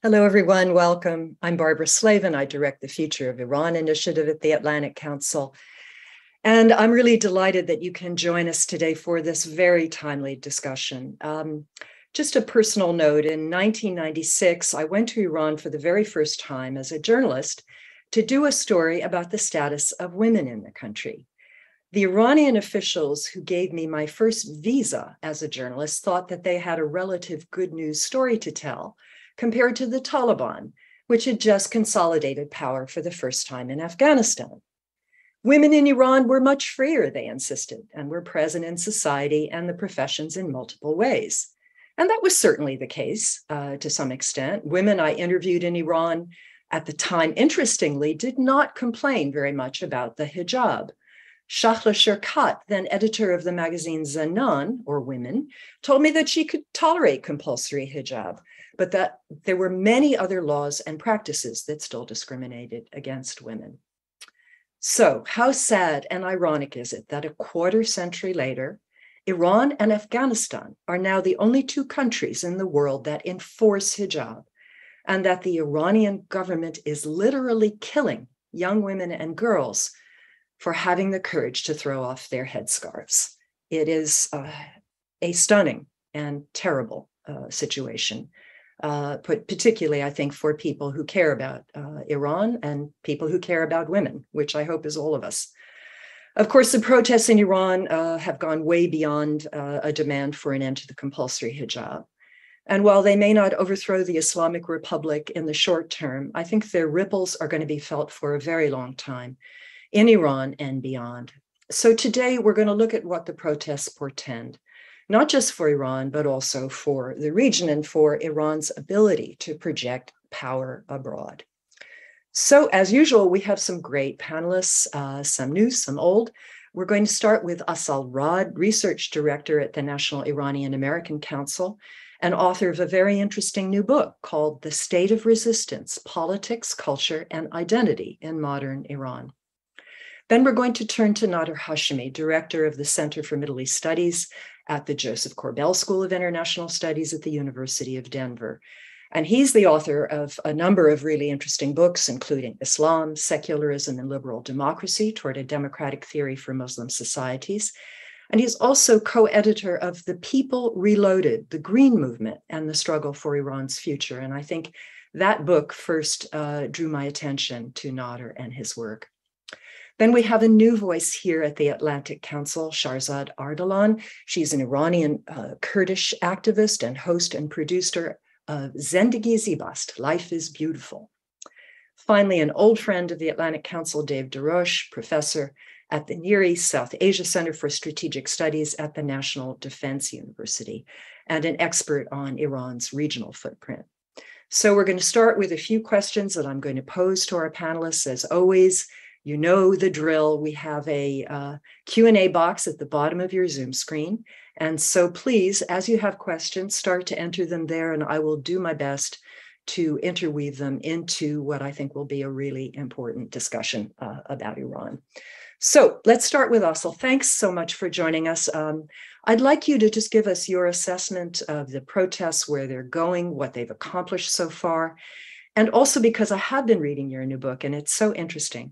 Hello, everyone. Welcome. I'm Barbara Slavin. I direct the Future of Iran initiative at the Atlantic Council. And I'm really delighted that you can join us today for this very timely discussion. Just a personal note, in 1996, I went to Iran for the very first time as a journalist to do a story about the status of women in the country. The Iranian officials who gave me my first visa as a journalist thought that they had a relative good news story to tell compared to the Taliban, which had just consolidated power for the first time in Afghanistan. Women in Iran were much freer, they insisted, and were present in society and the professions in multiple ways. And that was certainly the case to some extent. Women I interviewed in Iran at the time, interestingly, did not complain very much about the hijab. Shahla Sherkat, then editor of the magazine Zanan, or Women, told me that she could tolerate compulsory hijab, but that there were many other laws and practices that still discriminated against women. So, how sad and ironic is it that a quarter century later, Iran and Afghanistan are now the only two countries in the world that enforce hijab, and that the Iranian government is literally killing young women and girls for having the courage to throw off their headscarves. It is a stunning and terrible situation, particularly, I think, for people who care about Iran and people who care about women, which I hope is all of us. Of course, the protests in Iran have gone way beyond a demand for an end to the compulsory hijab. And while they may not overthrow the Islamic Republic in the short term, I think their ripples are going to be felt for a very long time in Iran and beyond. So today we're going to look at what the protests portend, not just for Iran, but also for the region and for Iran's ability to project power abroad. So as usual, we have some great panelists, some new, some old. We're going to start with Asal Rad, research director at the National Iranian American Council and author of a very interesting new book called The State of Resistance, Politics, Culture, and Identity in Modern Iran. Then we're going to turn to Nader Hashemi, director of the Center for Middle East Studies at the Joseph Corbell School of International Studies at the University of Denver. And he's the author of a number of really interesting books, including Islam, Secularism, and Liberal Democracy Toward a Democratic Theory for Muslim Societies. And he's also co-editor of The People Reloaded, The Green Movement and the Struggle for Iran's Future. And I think that book first drew my attention to Nader and his work. Then we have a new voice here at the Atlantic Council, Shahrzad Ardalan. She's an Iranian Kurdish activist and host and producer of Zendegi Zibast, Life is Beautiful. Finally, an old friend of the Atlantic Council, Dave DeRoche, professor at the Near East South Asia Center for Strategic Studies at the National Defense University, and an expert on Iran's regional footprint. So we're going to start with a few questions that I'm going to pose to our panelists. As always, you know the drill. We have a Q&A box at the bottom of your Zoom screen. And so please, as you have questions, start to enter them there, and I will do my best to interweave them into what I think will be a really important discussion about Iran. So let's start with Asal. Thanks so much for joining us. I'd like you to just give us your assessment of the protests, where they're going, what they've accomplished so far. And also because I have been reading your new book, and it's so interesting.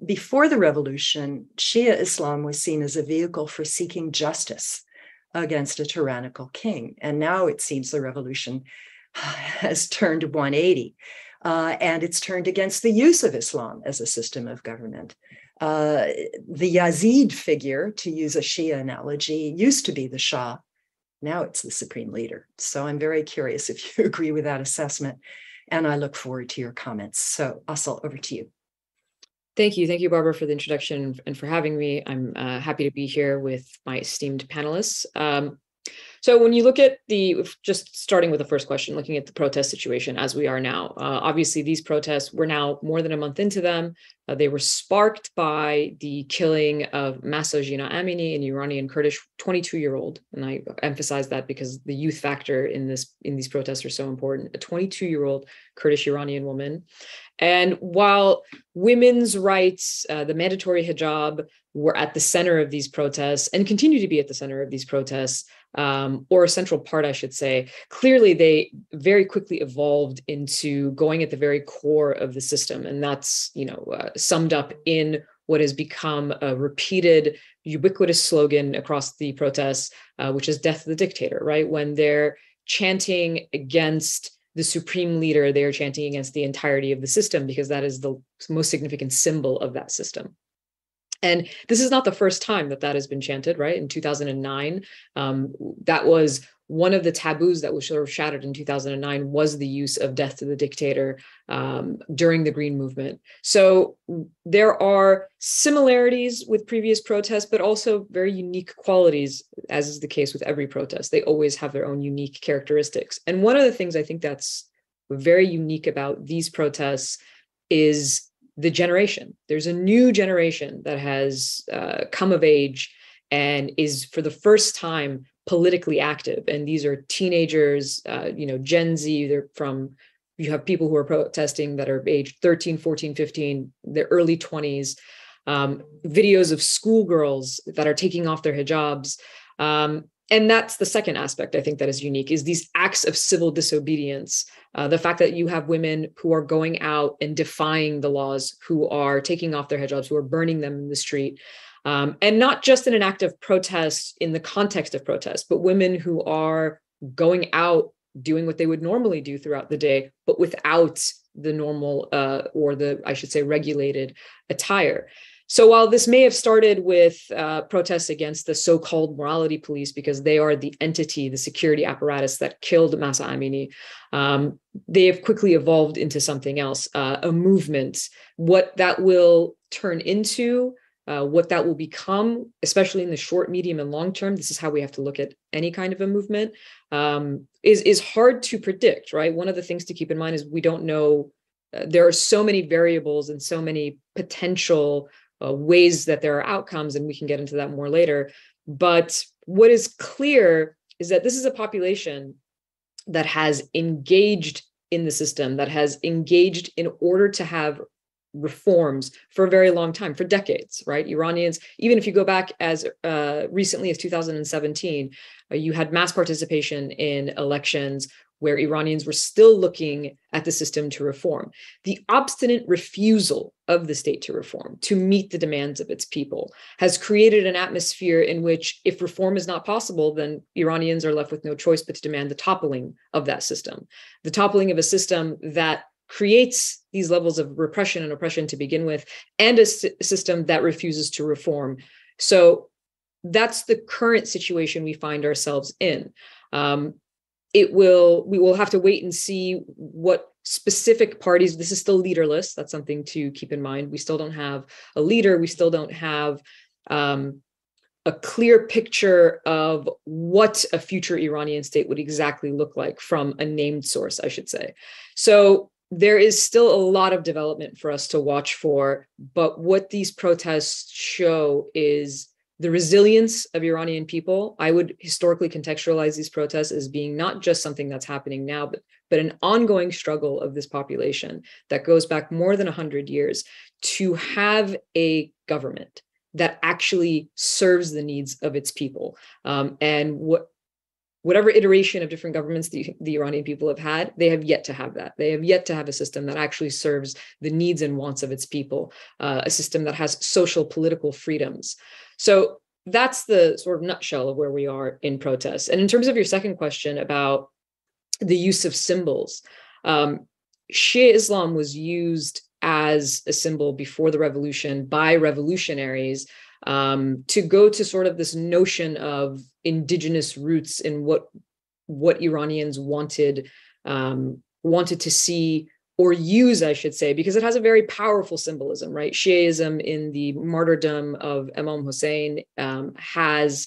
Before the revolution, Shia Islam was seen as a vehicle for seeking justice against a tyrannical king. And now it seems the revolution has turned 180, and it's turned against the use of Islam as a system of government. The Yazid figure, to use a Shia analogy, used to be the Shah. Now it's the supreme leader. So I'm very curious if you agree with that assessment, and I look forward to your comments. So Asal, over to you. Thank you. Thank you, Barbara, for the introduction and for having me. I'm happy to be here with my esteemed panelists. So when you look at just starting with the first question, looking at the protest situation as we are now, obviously these protests, we're now more than a month into them. They were sparked by the killing of Mahsa Jina Amini, an Iranian Kurdish 22-year-old. And I emphasize that because the youth factor in these protests are so important. A 22-year-old Kurdish Iranian woman. And while women's rights, the mandatory hijab, were at the center of these protests and continue to be at the center of these protests, or a central part, I should say. Clearly, they very quickly evolved into going at the very core of the system, and that's summed up in what has become a repeated, ubiquitous slogan across the protests, which is "Death to the Dictator." Right, when they're chanting against the supreme leader, they are chanting against the entirety of the system, because that is the most significant symbol of that system. And this is not the first time that has been chanted, right? In 2009, that was one of the taboos that was sort of shattered in 2009, was the use of "Death to the Dictator" during the Green Movement. So there are similarities with previous protests, but also very unique qualities, as is the case with every protest. They always have their own unique characteristics. And one of the things I think that's very unique about these protests is the generation. There's a new generation that has come of age and is for the first time politically active. And these are teenagers, Gen Z. You have people who are protesting that are aged 13, 14, 15, their early 20s, videos of schoolgirls that are taking off their hijabs. And that's the second aspect, I think, that is unique, is these acts of civil disobedience. The fact that you have women who are going out and defying the laws, who are taking off their hijabs, who are burning them in the street. And not just in an act of protest in the context of protest, but women who are going out, doing what they would normally do throughout the day, but without the normal or the, I should say, regulated attire. So while this may have started with protests against the so-called morality police, because they are the entity, the security apparatus that killed Mahsa Amini, they have quickly evolved into something else, a movement. What that will turn into, what that will become, especially in the short, medium, and long term, this is how we have to look at any kind of a movement, is hard to predict, right? One of the things to keep in mind is we don't know. There are so many variables and so many potential ways that there are outcomes, and we can get into that more later. But what is clear is that this is a population that has engaged in the system, that has engaged in order to have reforms for a very long time, for decades, right? Iranians, even if you go back as recently as 2017, you had mass participation in elections where Iranians were still looking at the system to reform. The obstinate refusal of the state to reform, to meet the demands of its people, has created an atmosphere in which, if reform is not possible, then Iranians are left with no choice but to demand the toppling of that system, the toppling of a system that creates these levels of repression and oppression to begin with, and a system that refuses to reform. So that's the current situation we find ourselves in. We will have to wait and see what specific parties. This is still leaderless. That's something to keep in mind. We still don't have a leader. We still don't have a clear picture of what a future Iranian state would exactly look like from a named source, I should say. So there is still a lot of development for us to watch for. But what these protests show is the resilience of Iranian people. I would historically contextualize these protests as being not just something that's happening now, but an ongoing struggle of this population that goes back more than 100 years to have a government that actually serves the needs of its people. And whatever iteration of different governments the Iranian people have had, they have yet to have that. They have yet to have a system that actually serves the needs and wants of its people, a system that has social, political freedoms. So that's the sort of nutshell of where we are in protests. And in terms of your second question about the use of symbols, Shia Islam was used as a symbol before the revolution by revolutionaries to go to sort of this notion of indigenous roots in what Iranians wanted to see or use, I should say, because it has a very powerful symbolism, right? Shiaism in the martyrdom of Imam Hussein has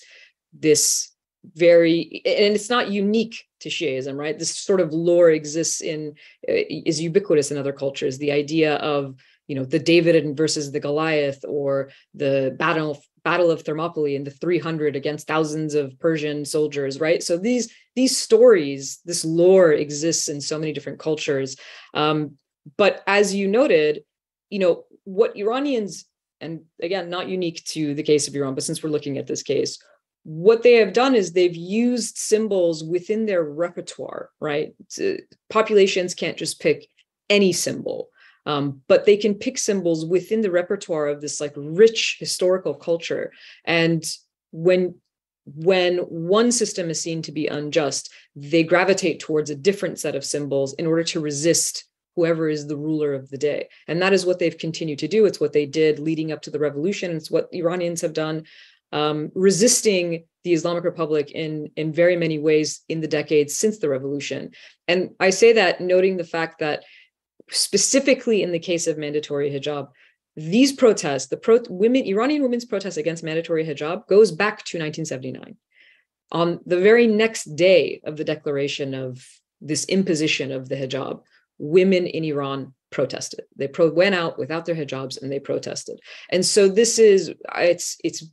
this very, and it's not unique to Shiaism, right? This sort of lore exists is ubiquitous in other cultures. The idea of, the David versus the Goliath, or the battle of Thermopylae and the 300 against thousands of Persian soldiers, right? So these stories, this lore exists in so many different cultures. But as you noted, what Iranians, and again, not unique to the case of Iran, but since we're looking at this case, what they have done is they've used symbols within their repertoire, right? Populations can't just pick any symbol, but they can pick symbols within the repertoire of this like rich historical culture. And when one system is seen to be unjust, they gravitate towards a different set of symbols in order to resist whoever is the ruler of the day. And that is what they've continued to do. It's what they did leading up to the revolution. It's what Iranians have done, resisting the Islamic Republic in very many ways in the decades since the revolution. And I say that noting the fact that specifically in the case of mandatory hijab, these protests, Iranian women's protests against mandatory hijab goes back to 1979. On the very next day of the declaration of this imposition of the hijab, women in Iran protested. They went out without their hijabs and they protested. And so it's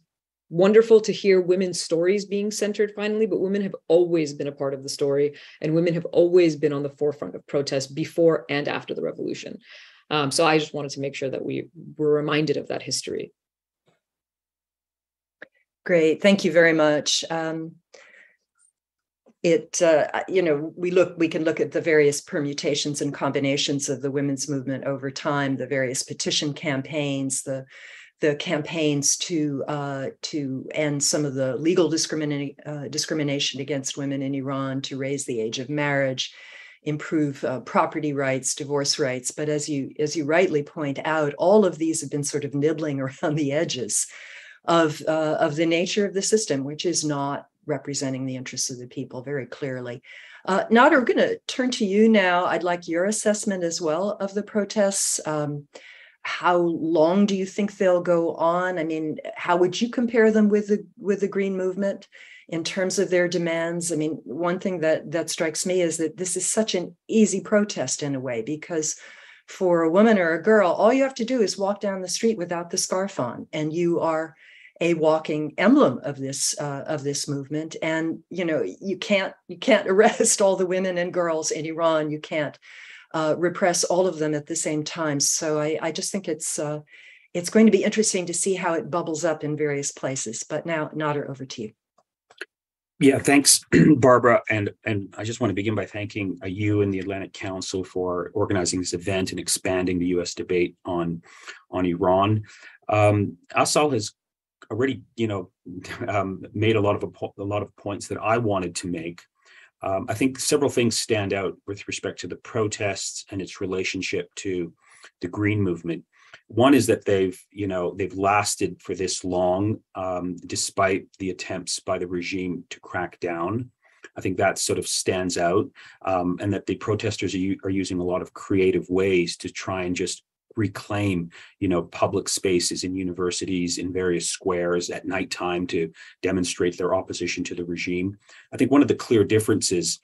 wonderful to hear women's stories being centered finally, but women have always been a part of the story, and women have always been on the forefront of protest before and after the revolution. So I just wanted to make sure that we were reminded of that history. Great, thank you very much. We can look at the various permutations and combinations of the women's movement over time, the various petition campaigns, the campaigns to end some of the legal discrimination against women in Iran, to raise the age of marriage, improve property rights, divorce rights. But as you rightly point out, all of these have been sort of nibbling around the edges of the nature of the system, which is not representing the interests of the people very clearly. Nada, we're going to turn to you now. I'd like your assessment as well of the protests. How long do you think they'll go on? I mean, how would you compare them with the Green Movement in terms of their demands? I mean, one thing that strikes me is that this is such an easy protest in a way, because for a woman or a girl, all you have to do is walk down the street without the scarf on, and you are a walking emblem of this movement. And you can't arrest all the women and girls in Iran. You can't repress all of them at the same time. So I just think it's going to be interesting to see how it bubbles up in various places. But now, Nader, over to you. Yeah, thanks, Barbara. And I just want to begin by thanking you and the Atlantic Council for organizing this event and expanding the U.S. debate on Iran. Asal has already, made a lot of points that I wanted to make. I think several things stand out with respect to the protests and its relationship to the Green Movement. One is that they've lasted for this long, despite the attempts by the regime to crack down. I think that sort of stands out, and that the protesters are using a lot of creative ways to try and just reclaim, public spaces in universities, in various squares at nighttime to demonstrate their opposition to the regime. I think one of the clear differences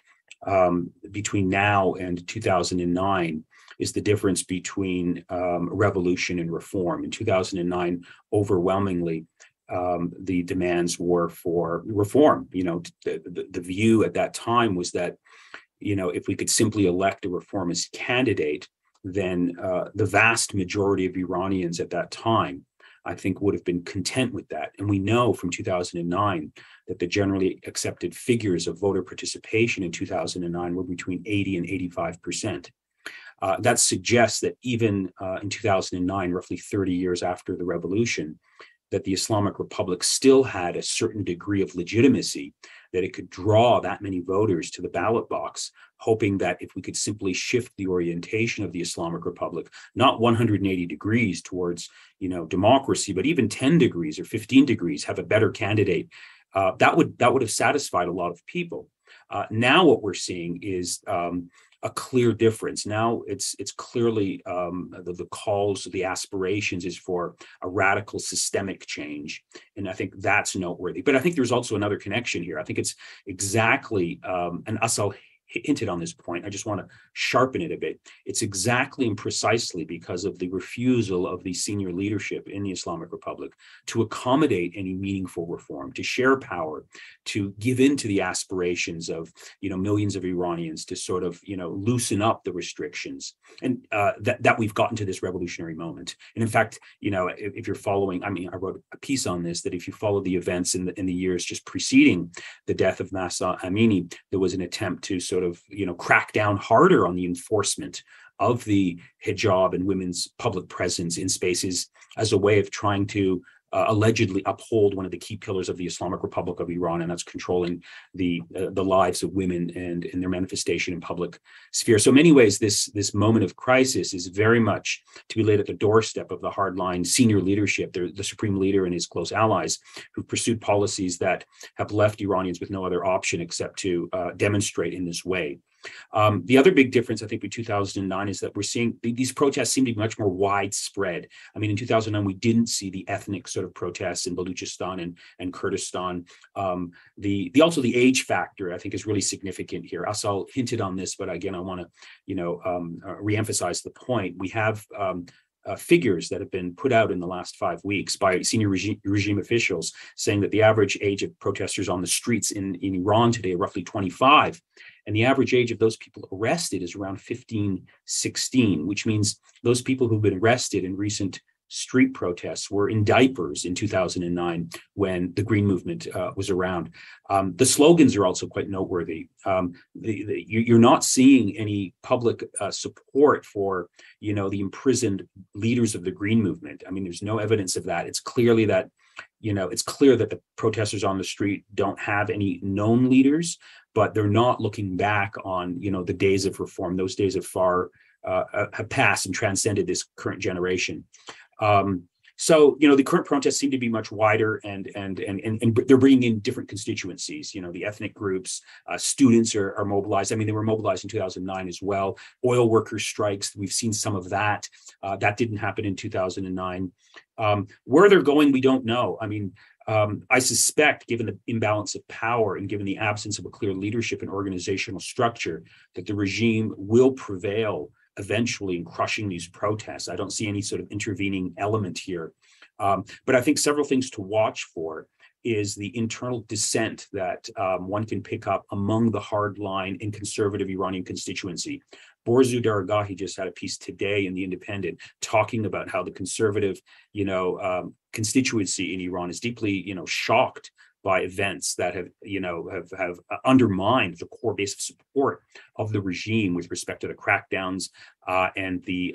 between now and 2009 is the difference between revolution and reform. In 2009, overwhelmingly, the demands were for reform. The view at that time was that, if we could simply elect a reformist candidate, then the vast majority of Iranians at that time, I think, would have been content with that. And we know from 2009 that the generally accepted figures of voter participation in 2009 were between 80 and 85%. That suggests that even in 2009, roughly 30 years after the revolution, that the Islamic Republic still had a certain degree of legitimacy, that it could draw that many voters to the ballot box, hoping that if we could simply shift the orientation of the Islamic Republic, not 180 degrees towards, democracy, but even 10 degrees or 15 degrees, have a better candidate, that would have satisfied a lot of people. Now what we're seeing is a clear difference. Now it's clearly the calls, the aspirations is for a radical systemic change. And I think that's noteworthy. But I think there's also another connection here. I think it's exactly, and Asal hinted on this point. I just want to sharpen it a bit. It's exactly and precisely because of the refusal of the senior leadership in the Islamic Republic to accommodate any meaningful reform, to share power, to give in to the aspirations of, millions of Iranians to sort of, loosen up the restrictions, and that we've gotten to this revolutionary moment. And in fact, if you're following, I wrote a piece on this, that if you follow the events in the years just preceding the death of Mahsa Amini, there was an attempt to sort of, crack down harder on the enforcement of the hijab and women's public presence in spaces as a way of trying to allegedly uphold one of the key pillars of the Islamic Republic of Iran, and that's controlling the lives of women and their manifestation in public sphere. So in many ways, this moment of crisis is very much to be laid at the doorstep of the hardline senior leadership, the supreme leader and his close allies, who pursued policies that have left Iranians with no other option except to demonstrate in this way. The other big difference, I think, with 2009 is that we're seeing these protests seem to be much more widespread. In 2009, we didn't see the ethnic sort of protests in Baluchistan and Kurdistan. Also the age factor, I think, is really significant here. Asal hinted on this, but again, I want to, reemphasize the point. We have figures that have been put out in the last 5 weeks by senior regime officials saying that the average age of protesters on the streets in Iran today are roughly 25. And the average age of those people arrested is around 15, 16, which means those people who've been arrested in recent street protests were in diapers in 2009 when the Green Movement was around. The slogans are also quite noteworthy. You're not seeing any public support for, the imprisoned leaders of the Green Movement. There's no evidence of that. It's clearly that, it's clear that the protesters on the street don't have any known leaders, but they're not looking back on, the days of reform. Those days have passed and transcended this current generation. So, the current protests seem to be much wider, and they're bringing in different constituencies. The ethnic groups, students are mobilized. They were mobilized in 2009 as well. Oil workers strikes, we've seen some of that. That didn't happen in 2009. Where they're going, we don't know. I suspect, given the imbalance of power and given the absence of a clear leadership and organizational structure, that the regime will prevail eventually in crushing these protests. I don't see any sort of intervening element here. But I think several things to watch for is the internal dissent that one can pick up among the hardline and conservative Iranian constituency. Borzu Daragahi just had a piece today in The Independent talking about how the conservative, constituency in Iran is deeply, shocked by events that have undermined the core base of support of the regime with respect to the crackdowns and the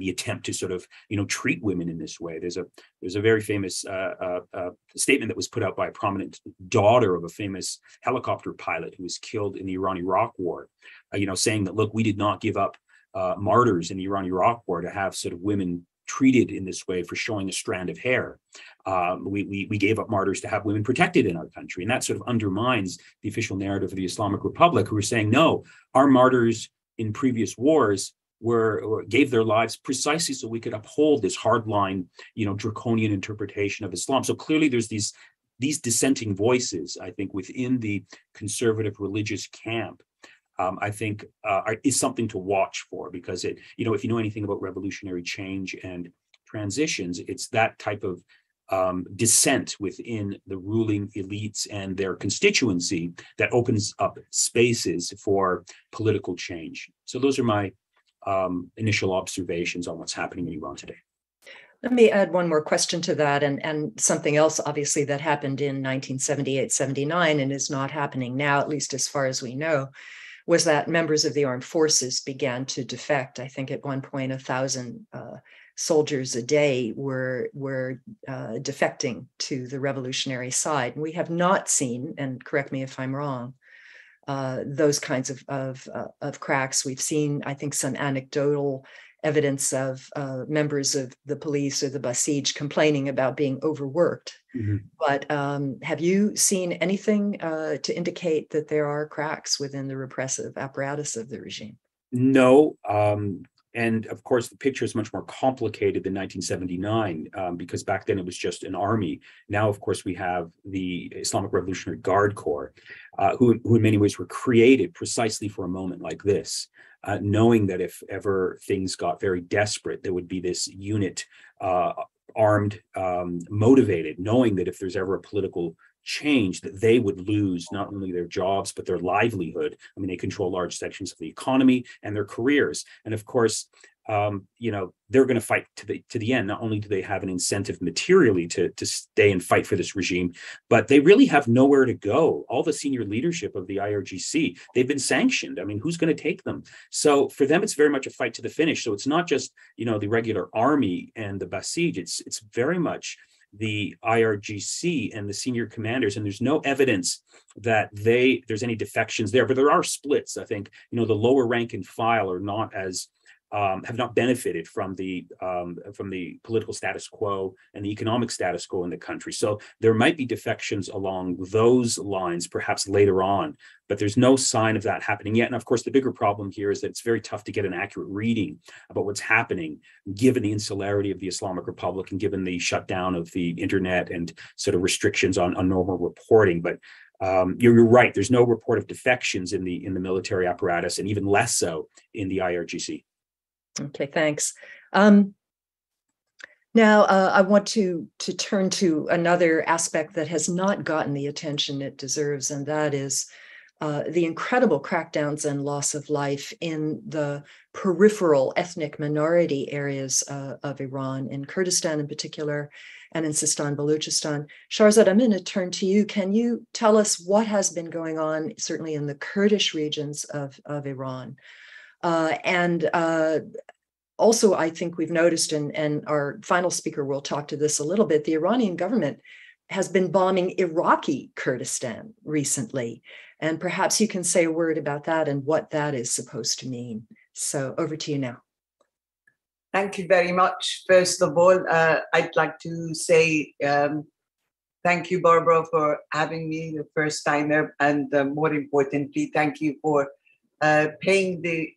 attempt to sort of treat women in this way. There's a very famous statement that was put out by a prominent daughter of a famous helicopter pilot who was killed in the Iran-Iraq War, saying that, look, we did not give up martyrs in the Iran-Iraq War to have sort of women treated in this way for showing a strand of hair. We gave up martyrs to have women protected in our country. And that sort of undermines the official narrative of the Islamic Republic, who are saying, no, our martyrs in previous wars gave their lives precisely so we could uphold this hardline, draconian interpretation of Islam. So clearly there's these dissenting voices, I think, within the conservative religious camp. I think is something to watch for, because if you know anything about revolutionary change and transitions, it's that type of dissent within the ruling elites and their constituency that opens up spaces for political change. So those are my initial observations on what's happening in Iran today. Let me add one more question to that, and something else, obviously, that happened in 1978-79 and is not happening now, at least as far as we know, was that members of the armed forces began to defect. I think at one point 1,000 soldiers a day were defecting to the revolutionary side. And we have not seen, and correct me if I'm wrong, those kinds of cracks. We've seen, I think, some anecdotal evidence of members of the police or the Basij complaining about being overworked. Mm-hmm. But have you seen anything to indicate that there are cracks within the repressive apparatus of the regime? No. And of course, the picture is much more complicated than 1979 because back then it was just an army. Now, of course, we have the Islamic Revolutionary Guard Corps, who in many ways were created precisely for a moment like this, knowing that if ever things got very desperate, there would be this unit, armed, motivated, knowing that if there's ever a political change, that they would lose not only their jobs but their livelihood. I mean, they control large sections of the economy and their careers, and of course, they're going to fight to the end. Not only do they have an incentive materially to stay and fight for this regime, but they really have nowhere to go. All the senior leadership of the IRGC, they've been sanctioned. I mean, who's going to take them? So for them, it's very much a fight to the finish. So it's not just the regular army and the Basij. It's very much the IRGC and the senior commanders, and there's no evidence that there's any defections there, but there are splits. I think the lower rank and file are not as have not benefited from the political status quo and the economic status quo in the country. So there might be defections along those lines, perhaps later on, but there's no sign of that happening yet. And of course, the bigger problem here is that it's very tough to get an accurate reading about what's happening, given the insularity of the Islamic Republic and given the shutdown of the internet and sort of restrictions on normal reporting. But you're right. There's no report of defections in the military apparatus, and even less so in the IRGC. Okay, thanks. Now, I want to turn to another aspect that has not gotten the attention it deserves, and that is the incredible crackdowns and loss of life in the peripheral ethnic minority areas of Iran, in Kurdistan in particular, and in Sistan, Baluchistan. Shahrzad, I'm going to turn to you. Can you tell us what has been going on, certainly in the Kurdish regions of Iran? Also, I think we've noticed, and our final speaker will talk to this a little bit, the Iranian government has been bombing Iraqi Kurdistan recently. And perhaps you can say a word about that and what that is supposed to mean. So over to you now. Thank you very much. First of all, I'd like to say thank you, Barbara, for having me the first time, and more importantly, thank you for paying the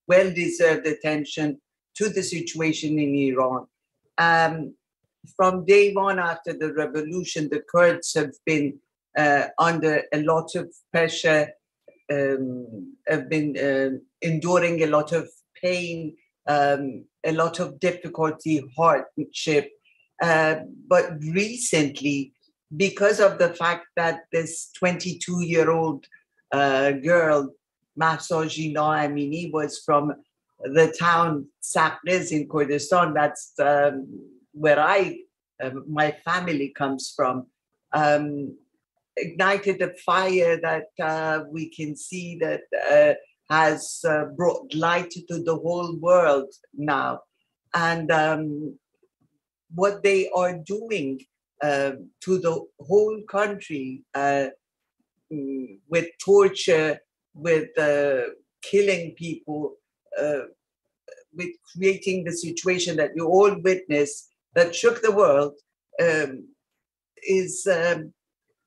well-deserved attention to the situation in Iran. From day one after the revolution, the Kurds have been under a lot of pressure, have been enduring a lot of pain, a lot of difficulty, hardship. But recently, because of the fact that this 22-year-old girl, Mahsa Jina Amini, was from the town Sakres in Kurdistan, that's where my family comes from, ignited a fire that we can see that has brought light to the whole world now. And what they are doing to the whole country with torture, with killing people, with creating the situation that you all witnessed that shook the world, is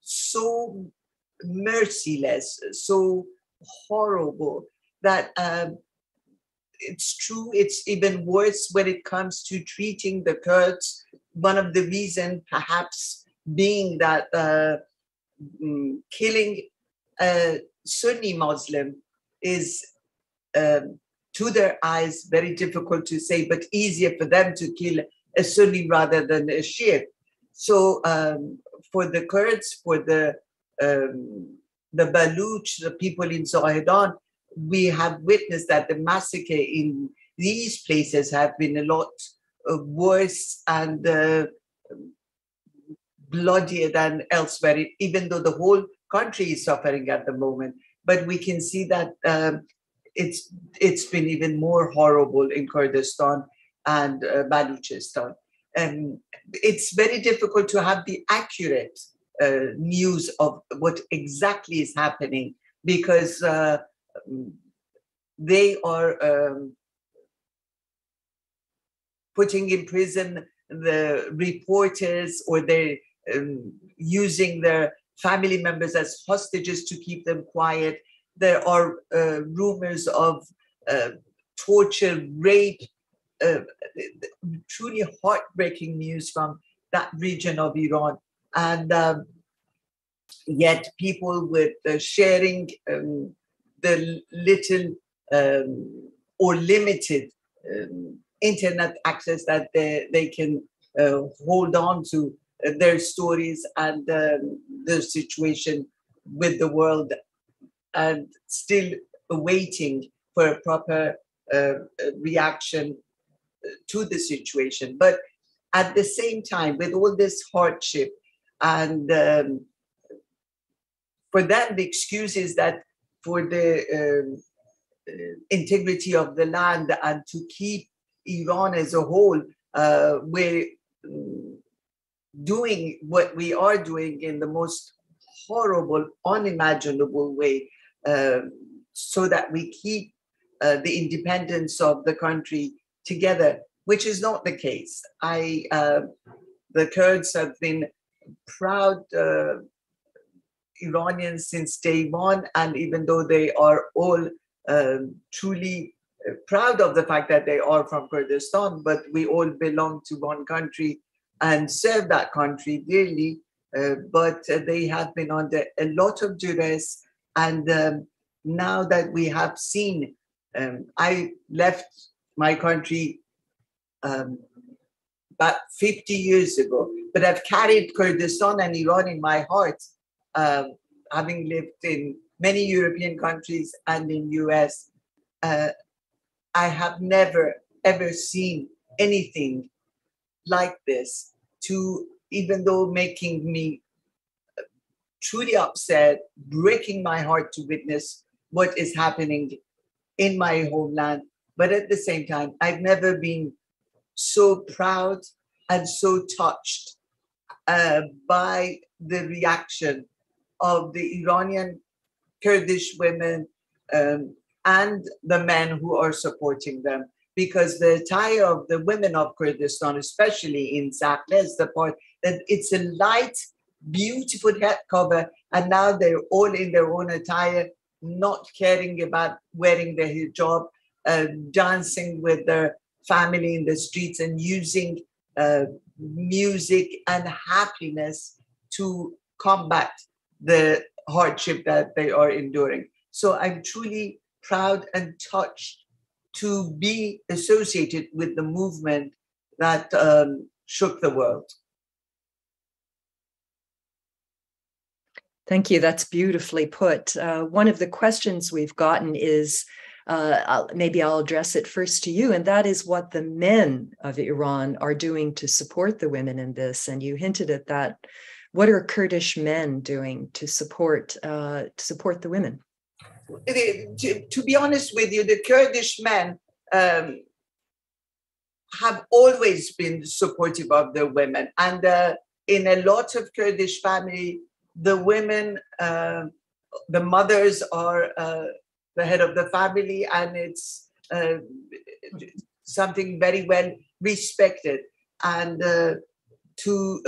so merciless, so horrible that it's true, it's even worse when it comes to treating the Kurds. One of the reasons perhaps being that killing a Sunni Muslim is, to their eyes, very difficult to say, but easier for them to kill a Sunni rather than a Shia. So for the Kurds, for the Baluch, the people in Zahedan, we have witnessed that the massacre in these places have been a lot worse and bloodier than elsewhere, even though the whole country is suffering at the moment. But we can see that it's been even more horrible in Kurdistan and Baluchistan. And it's very difficult to have the accurate news of what exactly is happening, because they are putting in prison the reporters, or they're using their family members as hostages to keep them quiet. There are rumors of torture, rape, truly heartbreaking news from that region of Iran. And yet people with sharing the little or limited internet access that they can hold on to their stories and their situation with the world, and still waiting for a proper reaction to the situation. But at the same time, with all this hardship, and for that, the excuse is that for the integrity of the land and to keep Iran as a whole, we're doing what we are doing in the most horrible, unimaginable way, so that we keep the independence of the country together, which is not the case. The Kurds have been proud Iranians since day one, and even though they are all truly proud of the fact that they are from Kurdistan, but we all belong to one country and serve that country dearly, but they have been under a lot of duress. And now that we have seen, I left my country about 50 years ago, but I've carried Kurdistan and Iran in my heart, having lived in many European countries and in US. I have never, ever seen anything like this, to even though making me truly upset, breaking my heart to witness what is happening in my homeland. But at the same time, I've never been so proud and so touched by the reaction of the Iranian Kurdish women and the men who are supporting them. Because the attire of the women of Kurdistan, especially in Sakles, the part that it's a light, beautiful head cover, and now they're all in their own attire, not caring about wearing the hijab, dancing with their family in the streets, and using music and happiness to combat the hardship that they are enduring. So I'm truly proud and touched to be associated with the movement that shook the world. Thank you. That's beautifully put. One of the questions we've gotten is, maybe I'll address it first to you, and that is what the men of Iran are doing to support the women in this. And you hinted at that. What are Kurdish men doing to support the women? To be honest with you, the Kurdish men have always been supportive of the women. And in a lot of Kurdish family, the women, the mothers are the head of the family, and it's something very well respected. And to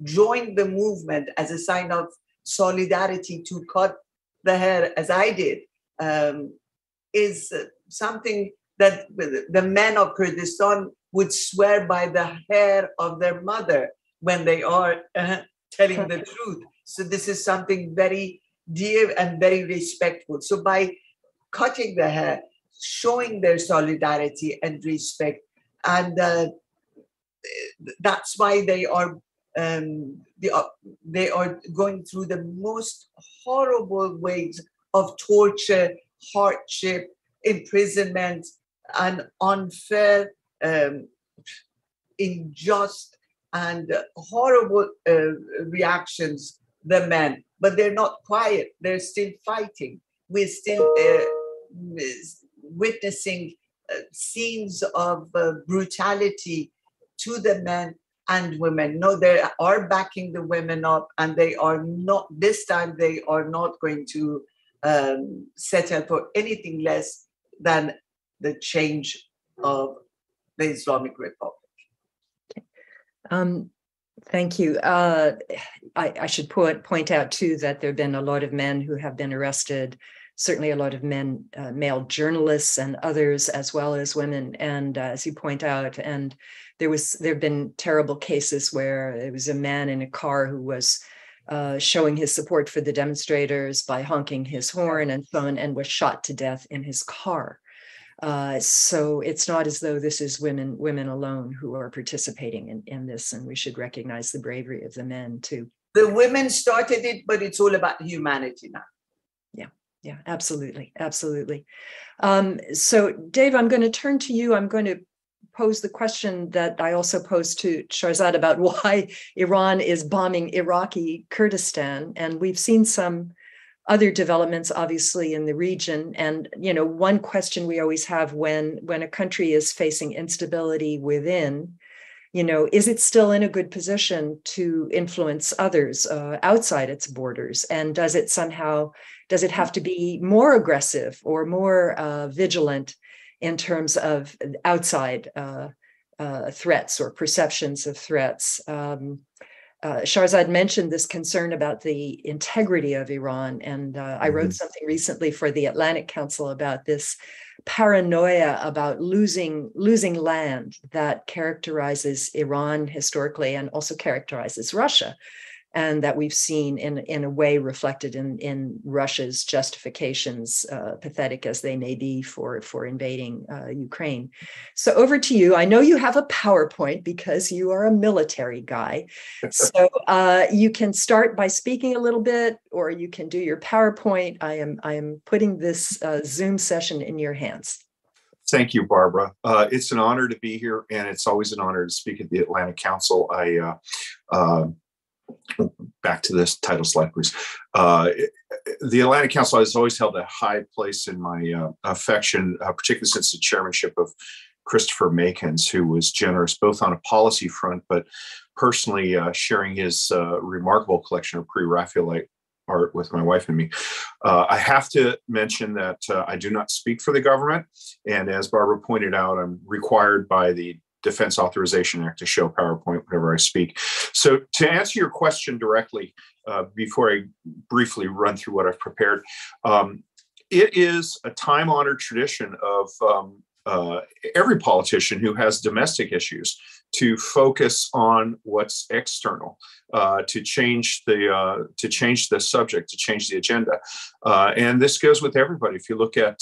join the movement as a sign of solidarity, to cut the hair as I did, is something that the men of Kurdistan would swear by the hair of their mother when they are telling the truth. So this is something very dear and very respectful. So by cutting the hair, showing their solidarity and respect, and that's why they are going through the most horrible ways of torture, hardship, imprisonment, and unfair, unjust, and horrible reactions, the men. But they're not quiet. They're still fighting. We're still witnessing scenes of brutality to the men and women. No, they are backing the women up, and they are not, this time they are not going to settle for anything less than the change of the Islamic Republic. Thank you. I should point out too that there have been a lot of men who have been arrested certainly a lot of male journalists and others, as well as women. And as you point out, and there have been terrible cases where it was a man in a car who was showing his support for the demonstrators by honking his horn and so on, and was shot to death in his car. So it's not as though this is women alone who are participating in this, and we should recognize the bravery of the men too. The women started it, but it's all about humanity now. Yeah, absolutely. So Dave, I'm going to turn to you. I'm going to pose the question that I also posed to Shahrzad about why Iran is bombing Iraqi Kurdistan. And we've seen some other developments, obviously, in the region. And, one question we always have when a country is facing instability within, is it still in a good position to influence others outside its borders? And does it have to be more aggressive or more vigilant in terms of outside threats or perceptions of threats? Shahrzad mentioned this concern about the integrity of Iran, and I wrote something recently for the Atlantic Council about this paranoia about losing land that characterizes Iran historically and also characterizes Russia, and that we've seen in a way reflected in Russia's justifications, pathetic as they may be for invading Ukraine. So over to you. I know you have a PowerPoint because you are a military guy. So you can start by speaking a little bit, or you can do your PowerPoint. I am putting this Zoom session in your hands. Thank you, Barbara. It's an honor to be here, and it's always an honor to speak at the Atlantic Council. Back to this title slide, please. The Atlantic Council has always held a high place in my affection, particularly since the chairmanship of Christopher Makins, who was generous both on a policy front, but personally sharing his remarkable collection of pre-Raphaelite art with my wife and me. I have to mention that I do not speak for the government. And as Barbara pointed out, I'm required by the Defense Authorization Act to show PowerPoint whenever I speak. So to answer your question directly, before I briefly run through what I've prepared, it is a time-honored tradition of every politician who has domestic issues to focus on what's external, to change the subject, to change the agenda, and this goes with everybody. If you look at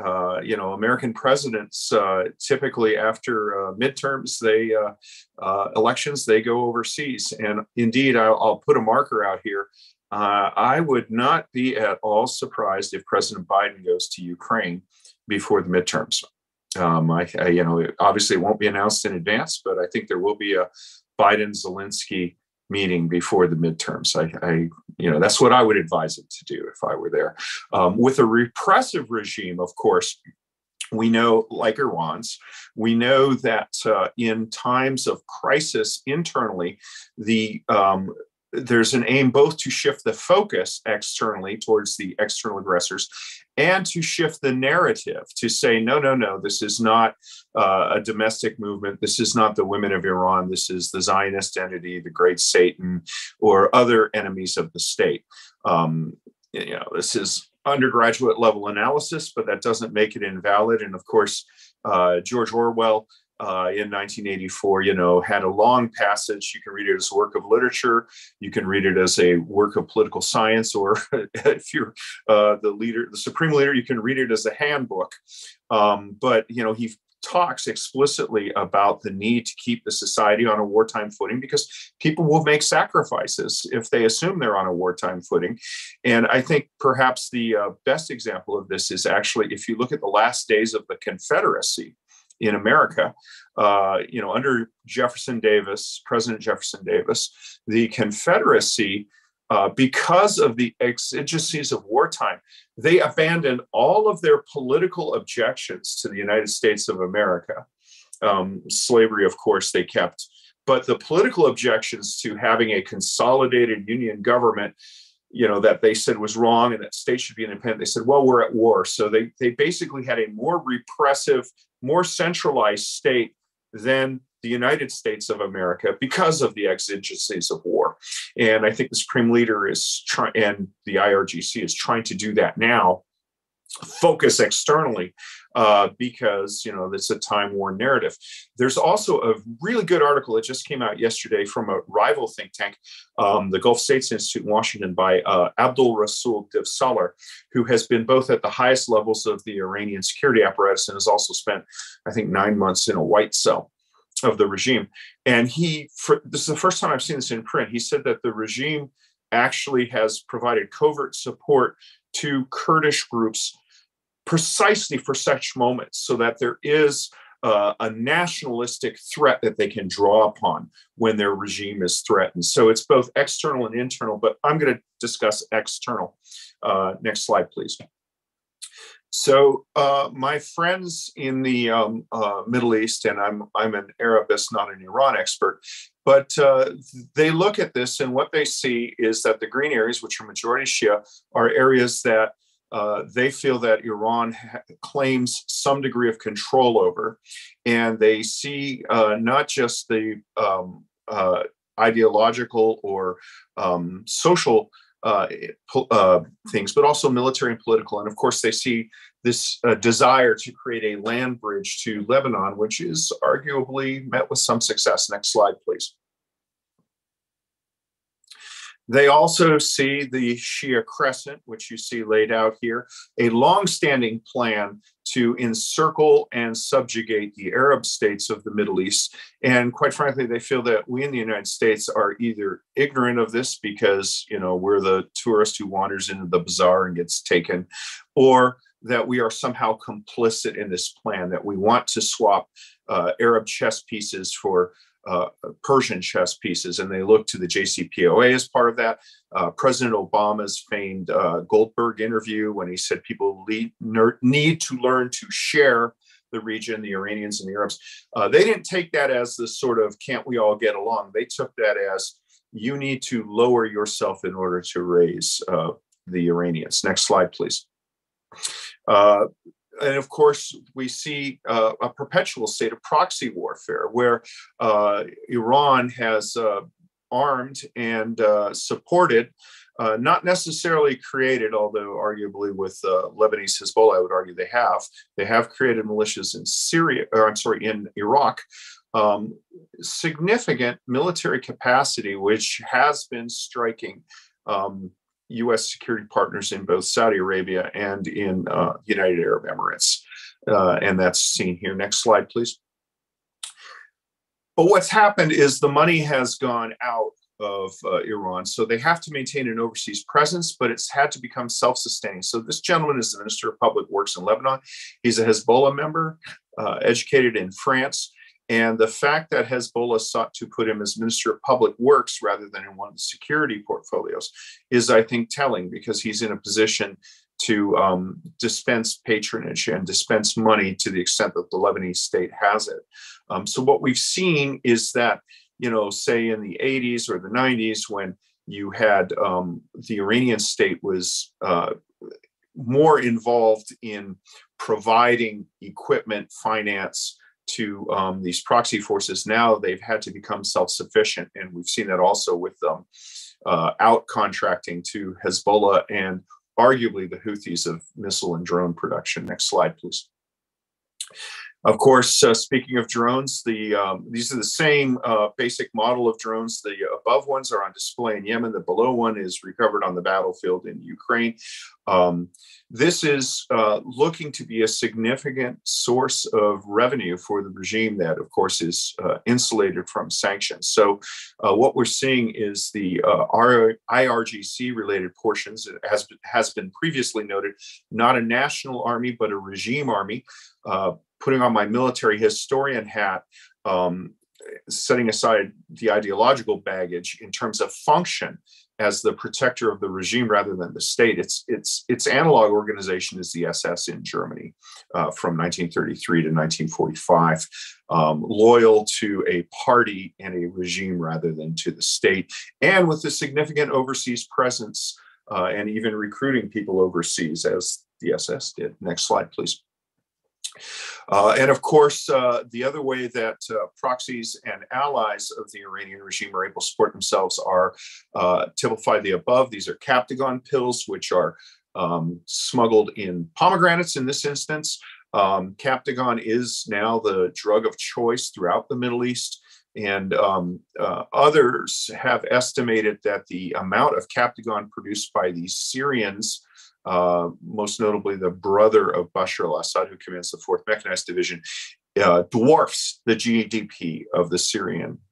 American presidents, typically after midterms, elections, they go overseas. And indeed, I'll put a marker out here. I would not be at all surprised if President Biden goes to Ukraine before the midterms. Obviously it won't be announced in advance, but I think there will be a Biden-Zelensky meeting before the midterms. That's what I would advise him to do if I were there. With a repressive regime, of course, we know, like Iran's, we know that in times of crisis internally, there's an aim both to shift the focus externally towards the external aggressors and to shift the narrative to say, no, this is not a domestic movement. This is not the women of Iran. This is the Zionist entity, the great Satan, or other enemies of the state. This is undergraduate level analysis, but that doesn't make it invalid. And of course, George Orwell, in 1984, had a long passage. You can read it as a work of literature. You can read it as a work of political science, or if you're the supreme leader, you can read it as a handbook. But he talks explicitly about the need to keep the society on a wartime footing, because people will make sacrifices if they assume they're on a wartime footing. And I think perhaps the best example of this is actually, if you look at the last days of the Confederacy in America, under President Jefferson Davis, the Confederacy, because of the exigencies of wartime, they abandoned all of their political objections to the United States of America. Slavery, of course, they kept, but the political objections to having a consolidated union government, that they said was wrong and that states should be independent, they said, well, we're at war. So they basically had a more repressive, more centralized state than the United States of America because of the exigencies of war. And I think the Supreme Leader is trying, and the IRGC is trying to do that now, focus externally, because, you know, it's a time war narrative. There's also a really good article that just came out yesterday from a rival think tank, the Gulf States Institute in Washington, by Abdul Rasul Divsalar, who has been both at the highest levels of the Iranian security apparatus and has also spent, I think, 9 months in a white cell of the regime. And this is the first time I've seen this in print. He said that the regime actually has provided covert support to Kurdish groups precisely for such moments, so that there is a nationalistic threat that they can draw upon when their regime is threatened. So it's both external and internal, but I'm going to discuss external. Next slide, please. So my friends in the Middle East, and I'm an Arabist, not an Iran expert, but they look at this, and what they see is that the green areas, which are majority Shia, are areas that they feel that Iran claims some degree of control over. And they see not just the ideological or social things, but also military and political. And of course, they see this desire to create a land bridge to Lebanon, which is arguably met with some success. Next slide, please. They also see the Shia Crescent, which you see laid out here, a long-standing plan to encircle and subjugate the Arab states of the Middle East. And quite frankly, they feel that we in the United States are either ignorant of this because, you know, we're the tourist who wanders into the bazaar and gets taken, or that we are somehow complicit in this plan, that we want to swap Arab chess pieces for Persian chess pieces, and they look to the JCPOA as part of that. President Obama's famed Goldberg interview, when he said people need to learn to share the region, the Iranians and the Arabs. They didn't take that as the sort of can't we all get along. They took that as you need to lower yourself in order to raise the Iranians. Next slide, please. And of course, we see a perpetual state of proxy warfare where Iran has armed and supported, not necessarily created, although arguably with Lebanese Hezbollah, I would argue they have created militias in Syria, or I'm sorry, in Iraq, significant military capacity, which has been striking U.S. security partners in both Saudi Arabia and in United Arab Emirates. And that's seen here. Next slide, please. But what's happened is the money has gone out of Iran. So they have to maintain an overseas presence, but it's had to become self-sustaining. So this gentleman is the Minister of Public Works in Lebanon. He's a Hezbollah member, educated in France. And the fact that Hezbollah sought to put him as Minister of Public Works rather than in one of the security portfolios is, I think, telling, because he's in a position to dispense patronage and dispense money to the extent that the Lebanese state has it. So what we've seen is that, you know, say in the 80s or the 90s, when you had the Iranian state was more involved in providing equipment, finance, to these proxy forces. Now they've had to become self-sufficient, and we've seen that also with out contracting to Hezbollah and arguably the Houthis of missile and drone production. Next slide, please. Of course, speaking of drones, these are the same basic model of drones. The above ones are on display in Yemen. The below one is recovered on the battlefield in Ukraine. This is looking to be a significant source of revenue for the regime that, of course, is insulated from sanctions. So what we're seeing is the IRGC-related portions. It has been previously noted, not a national army, but a regime army. Putting on my military historian hat, setting aside the ideological baggage in terms of function as the protector of the regime rather than the state. Its analog organization is the SS in Germany from 1933 to 1945, loyal to a party and a regime rather than to the state, and with a significant overseas presence and even recruiting people overseas as the SS did. Next slide, please. And of course, the other way that proxies and allies of the Iranian regime are able to support themselves are typified the above. These are Captagon pills, which are smuggled in pomegranates in this instance. Captagon is now the drug of choice throughout the Middle East. And others have estimated that the amount of Captagon produced by the Syrians, most notably the brother of Bashar al-Assad, who commands the 4th Mechanized Division, dwarfs the GDP of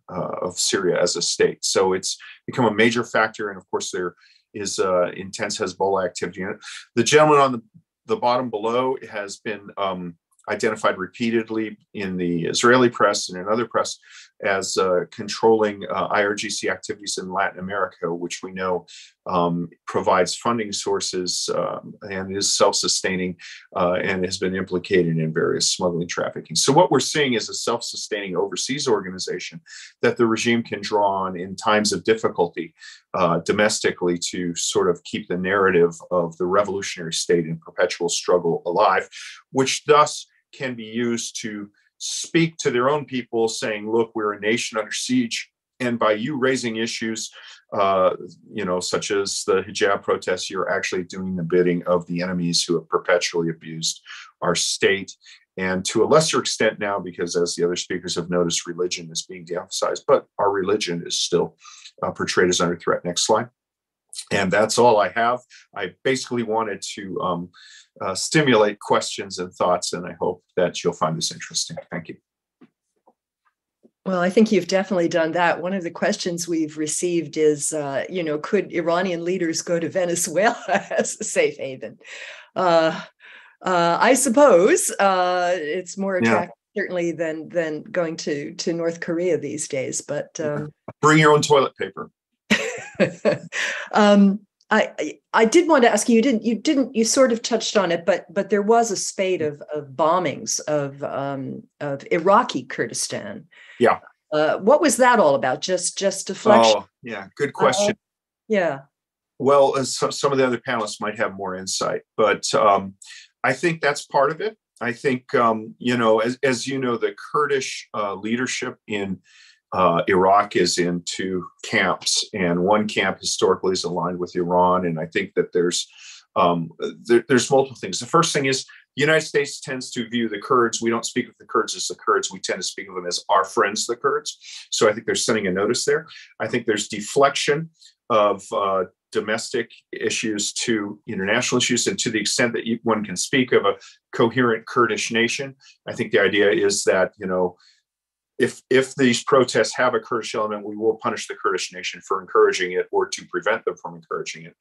of Syria as a state. So it's become a major factor. And of course, there is intense Hezbollah activity in it. The gentleman on the bottom below has been identified repeatedly in the Israeli press and in other press as controlling IRGC activities in Latin America, which we know provides funding sources and is self-sustaining and has been implicated in various smuggling trafficking. So what we're seeing is a self-sustaining overseas organization that the regime can draw on in times of difficulty domestically to sort of keep the narrative of the revolutionary state in perpetual struggle alive, which thus can be used to speak to their own people saying, look, we're a nation under siege. And by you raising issues, such as the hijab protests, you're actually doing the bidding of the enemies who have perpetually abused our state. And to a lesser extent now, because as the other speakers have noticed, religion is being de-emphasized, but our religion is still portrayed as under threat. Next slide. And that's all I have. I basically wanted to stimulate questions and thoughts, and I hope that you'll find this interesting. Thank you. Well, I think you've definitely done that. One of the questions we've received is, could Iranian leaders go to Venezuela as a safe haven? I suppose it's more attractive, certainly, than going to North Korea these days. But bring your own toilet paper. I did want to ask you. You sort of touched on it, but there was a spate of bombings of Iraqi Kurdistan. Yeah. What was that all about? Just deflection? Oh, yeah. Good question. Yeah. Well, some of the other panelists might have more insight, but I think that's part of it. I think, as you know, the Kurdish leadership in Iraq is in 2 camps, and one camp historically is aligned with Iran. And I think that there's multiple things. The first thing is the United States tends to view the Kurds. We don't speak of the Kurds as the Kurds. We tend to speak of them as our friends, the Kurds. So I think they're sending a notice there. I think there's deflection of domestic issues to international issues, and to the extent that one can speak of a coherent Kurdish nation, I think the idea is that, if these protests have a Kurdish element, we will punish the Kurdish nation for encouraging it or to prevent them from encouraging it.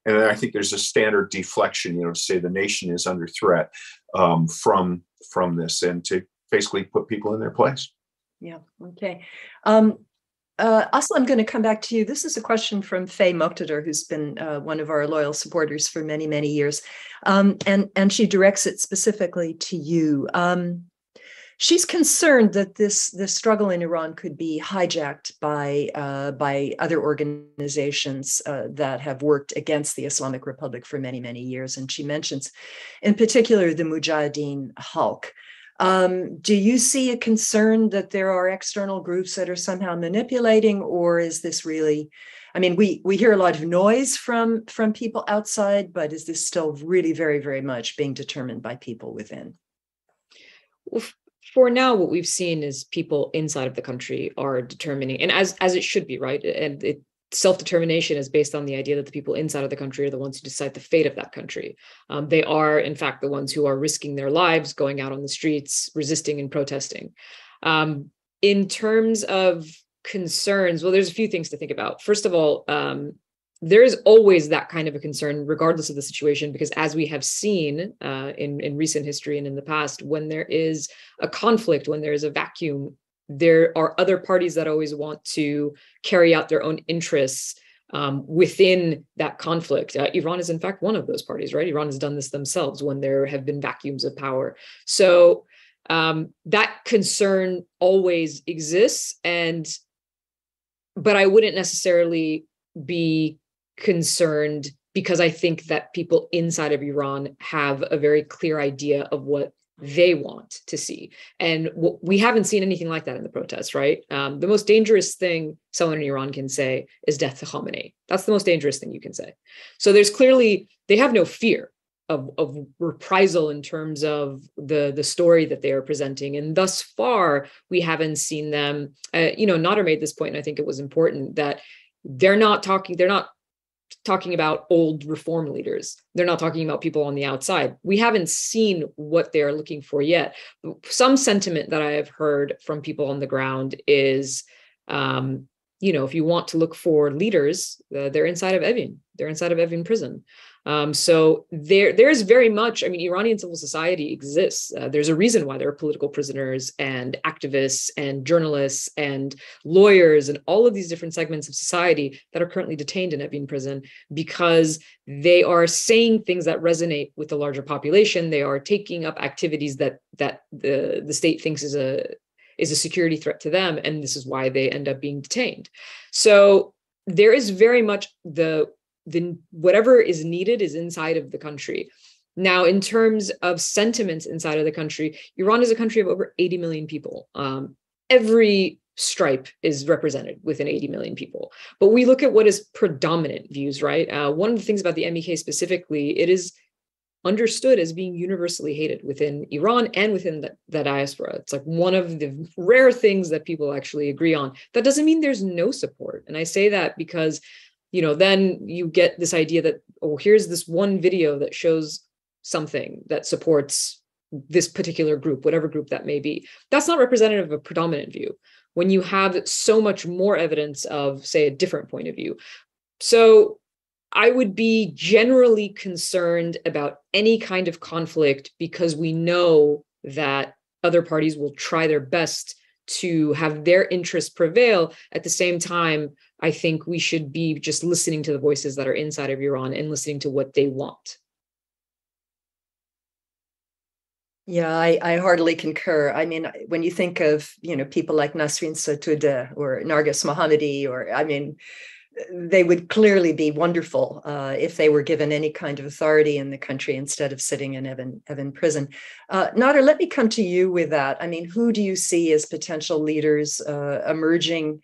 And I think there's a standard deflection, to say the nation is under threat from this, and to basically put people in their place. Yeah. Okay. Asla, I'm going to come back to you. This is a question from Faye Moqtadar, who's been one of our loyal supporters for many, many years. And she directs it specifically to you. She's concerned that this struggle in Iran could be hijacked by other organizations that have worked against the Islamic Republic for many, many years. And she mentions, in particular, the Mujahideen Halq. Do you see a concern that there are external groups that are somehow manipulating, or is this really? I mean, we hear a lot of noise from people outside, but is this still really very, very much being determined by people within? Well, for now, what we've seen is people inside of the country are determining, and as it should be, right? And self-determination is based on the idea that the people inside of the country are the ones who decide the fate of that country. They are, in fact, the ones who are risking their lives, going out on the streets, resisting and protesting. In terms of concerns, well, there's a few things to think about. First of all, there is always that kind of a concern, regardless of the situation, because as we have seen in recent history and in the past, when there is a conflict, when there is a vacuum, there are other parties that always want to carry out their own interests within that conflict. Iran is, in fact, one of those parties, right? Iran has done this themselves when there have been vacuums of power. So that concern always exists, but I wouldn't necessarily be concerned, because I think that people inside of Iran have a very clear idea of what they want to see. And we haven't seen anything like that in the protests, right? The most dangerous thing someone in Iran can say is death to Khamenei. That's the most dangerous thing you can say. So there's clearly, they have no fear of reprisal in terms of the story that they are presenting. And thus far, we haven't seen them, Nader made this point, and I think it was important, that they're not talking about old reform leaders. They're not talking about people on the outside. We haven't seen what they're looking for yet. Some sentiment that I have heard from people on the ground is, if you want to look for leaders, they're inside of Evin. They're inside of Evin prison. So there's very much, Iranian civil society exists. There's a reason why there are political prisoners and activists and journalists and lawyers and all of these different segments of society that are currently detained in Evin prison, because they are saying things that resonate with the larger population. They are taking up activities that the state thinks is a security threat to them. And this is why they end up being detained. So there is very much the whatever is needed is inside of the country. Now, in terms of sentiments inside of the country, Iran is a country of over 80 million people. Every stripe is represented within 80 million people. But we look at what is predominant views, right? One of the things about the MEK specifically, it is understood as being universally hated within Iran and within the diaspora. It's like one of the rare things that people actually agree on. That doesn't mean there's no support. And I say that because then you get this idea that, here's this one video that shows something that supports this particular group, whatever group that may be. That's not representative of a predominant view when you have so much more evidence of, say, a different point of view. So I would be generally concerned about any kind of conflict, because we know that other parties will try their best to have their interests prevail. At the same time, I think we should be just listening to the voices that are inside of Iran and listening to what they want. Yeah, I heartily concur. When you think of, people like Nasrin Sotoudeh or Narges Mohammadi, they would clearly be wonderful if they were given any kind of authority in the country instead of sitting in Evin prison. Nader, let me come to you with that. Who do you see as potential leaders emerging?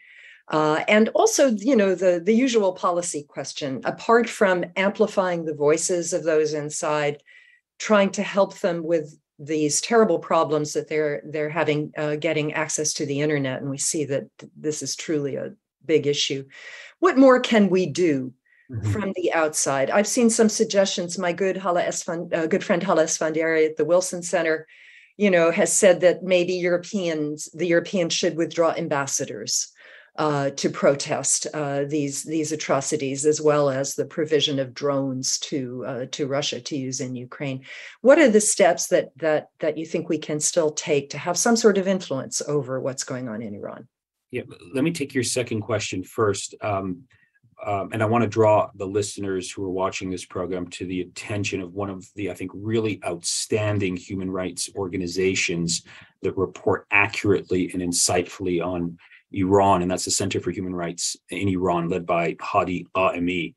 And also, the usual policy question, apart from amplifying the voices of those inside, trying to help them with these terrible problems that they're having getting access to the internet. And we see that this is truly a big issue. What more can we do from the outside? I've seen some suggestions. My good friend Hala Esfandiari at the Wilson Center, has said that maybe the Europeans should withdraw ambassadors to protest these atrocities, as well as the provision of drones to Russia to use in Ukraine. What are the steps that you think we can still take to have some sort of influence over what's going on in Iran? Yeah, let me take your second question first. And I want to draw the listeners who are watching this program to the attention of one of the, I think, really outstanding human rights organizations that report accurately and insightfully on Iran, and that's the Center for Human Rights in Iran, led by Hadi Qa'imi.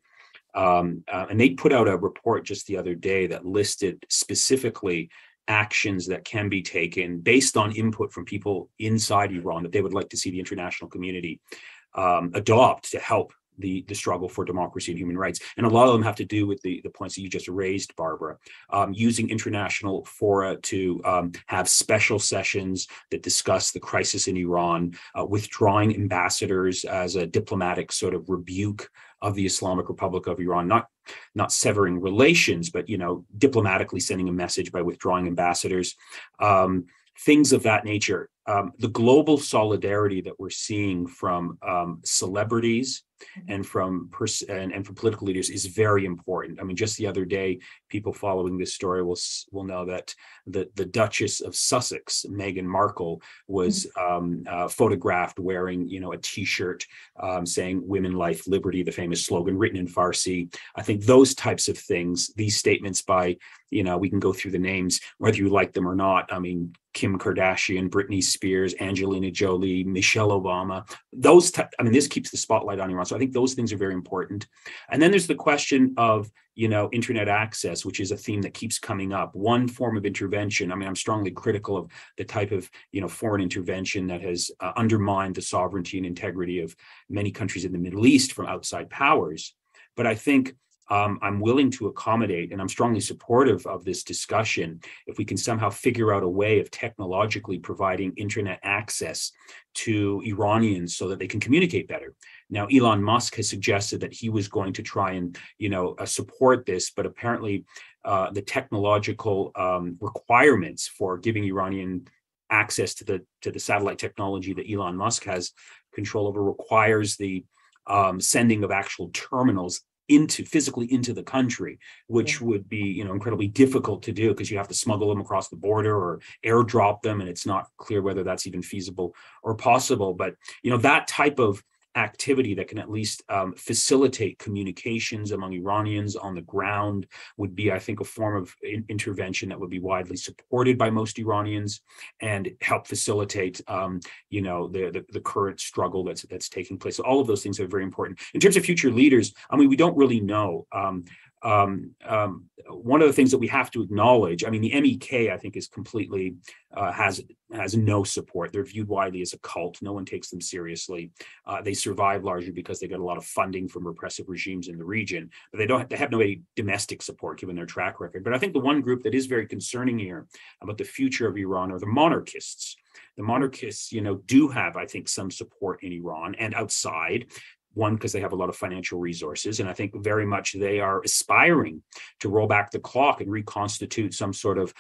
And they put out a report just the other day that listed specifically actions that can be taken based on input from people inside Iran that they would like to see the international community adopt to help the struggle for democracy and human rights. And a lot of them have to do with the points that you just raised, Barbara, using international fora to have special sessions that discuss the crisis in Iran, withdrawing ambassadors as a diplomatic sort of rebuke of the Islamic Republic of Iran, not severing relations, but diplomatically sending a message by withdrawing ambassadors, things of that nature. The global solidarity that we're seeing from celebrities and from political leaders is very important. Just the other day, people following this story will know that the Duchess of Sussex, Meghan Markle, was photographed wearing a T-shirt saying "Women, Life, Liberty," the famous slogan written in Farsi. I think those types of things, these statements by we can go through the names whether you like them or not. Kim Kardashian, Britney Spears, Angelina Jolie, Michelle Obama, this keeps the spotlight on Iran. So I think those things are very important. And then there's the question of, internet access, which is a theme that keeps coming up. One form of intervention. I mean, I'm strongly critical of the type of, foreign intervention that has undermined the sovereignty and integrity of many countries in the Middle East from outside powers. But I think I'm willing to accommodate, and I'm strongly supportive of this discussion, if we can somehow figure out a way of technologically providing internet access to Iranians so that they can communicate better. Now, Elon Musk has suggested that he was going to try and, support this, but apparently the technological requirements for giving Iranian access to the satellite technology that Elon Musk has control over requires the sending of actual terminals physically into the country, which would be, incredibly difficult to do because you have to smuggle them across the border or airdrop them, and it's not clear whether that's even feasible or possible. But, that type of activity that can at least facilitate communications among Iranians on the ground would be, I think, a form of intervention that would be widely supported by most Iranians and help facilitate, the current struggle that's taking place. So all of those things are very important. In terms of future leaders, I mean, we don't really know. One of the things that we have to acknowledge, I mean, the MEK, I think, is completely has no support. They're viewed widely as a cult. No one takes them seriously. They survive largely because they get a lot of funding from repressive regimes in the region, but they have no domestic support given their track record. But I think the one group that is very concerning here about the future of Iran are the monarchists. The monarchists, do have, I think, some support in Iran and outside. One, because they have a lot of financial resources, and I think very much they are aspiring to roll back the clock and reconstitute some sort of,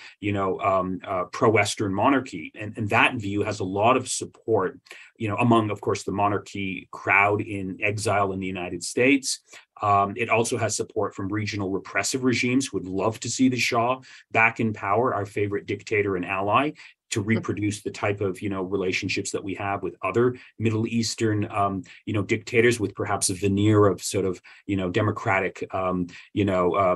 pro-Western monarchy. And that view has a lot of support, among, of course, the monarchy crowd in exile in the United States. It also has support from regional repressive regimes who would love to see the Shah back in power, our favorite dictator and ally, to reproduce the type of, relationships that we have with other Middle Eastern, dictators with perhaps a veneer of sort of, democratic,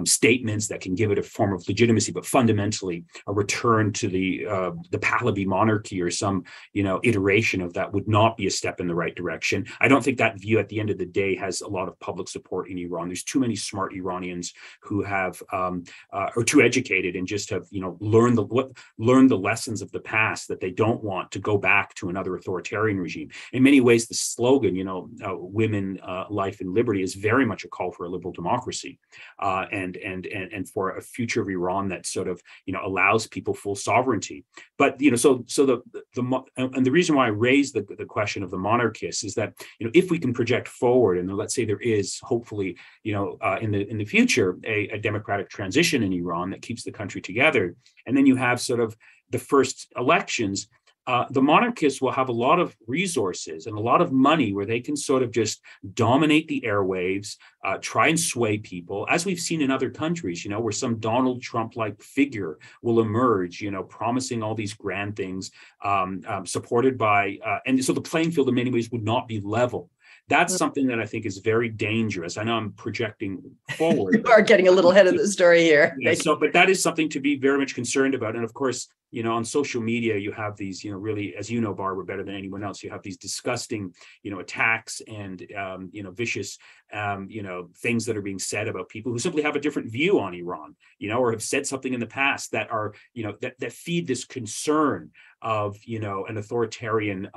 statements that can give it a form of legitimacy, but fundamentally a return to the Pahlavi monarchy or some, iteration of that would not be a step in the right direction. I don't think that view at the end of the day has a lot of public support in Iran. There's too many smart Iranians who have, are too educated and just have, learned the lessons of the past, that they don't want to go back to another authoritarian regime. In many ways, the slogan, women, life and liberty, is very much a call for a liberal democracy, and for a future of Iran that sort of, allows people full sovereignty. But, so the reason why I raised the question of the monarchists is that, if we can project forward, and let's say there is hopefully, in the future, a democratic transition in Iran that keeps the country together, and then you have sort of the first elections, the monarchists will have a lot of resources and a lot of money where they can sort of just dominate the airwaves, try and sway people, as we've seen in other countries, where some Donald Trump-like figure will emerge, promising all these grand things, supported by, and so the playing field in many ways would not be level. That's something that I think is very dangerous. I know I'm projecting forward. You are getting a little ahead of the story here. Yeah, but that is something to be very much concerned about. And of course, on social media, you have these, really, as you know, Barbara, better than anyone else, you have these disgusting, attacks and, vicious, things that are being said about people who simply have a different view on Iran, or have said something in the past that are, that feed this concern of, an authoritarian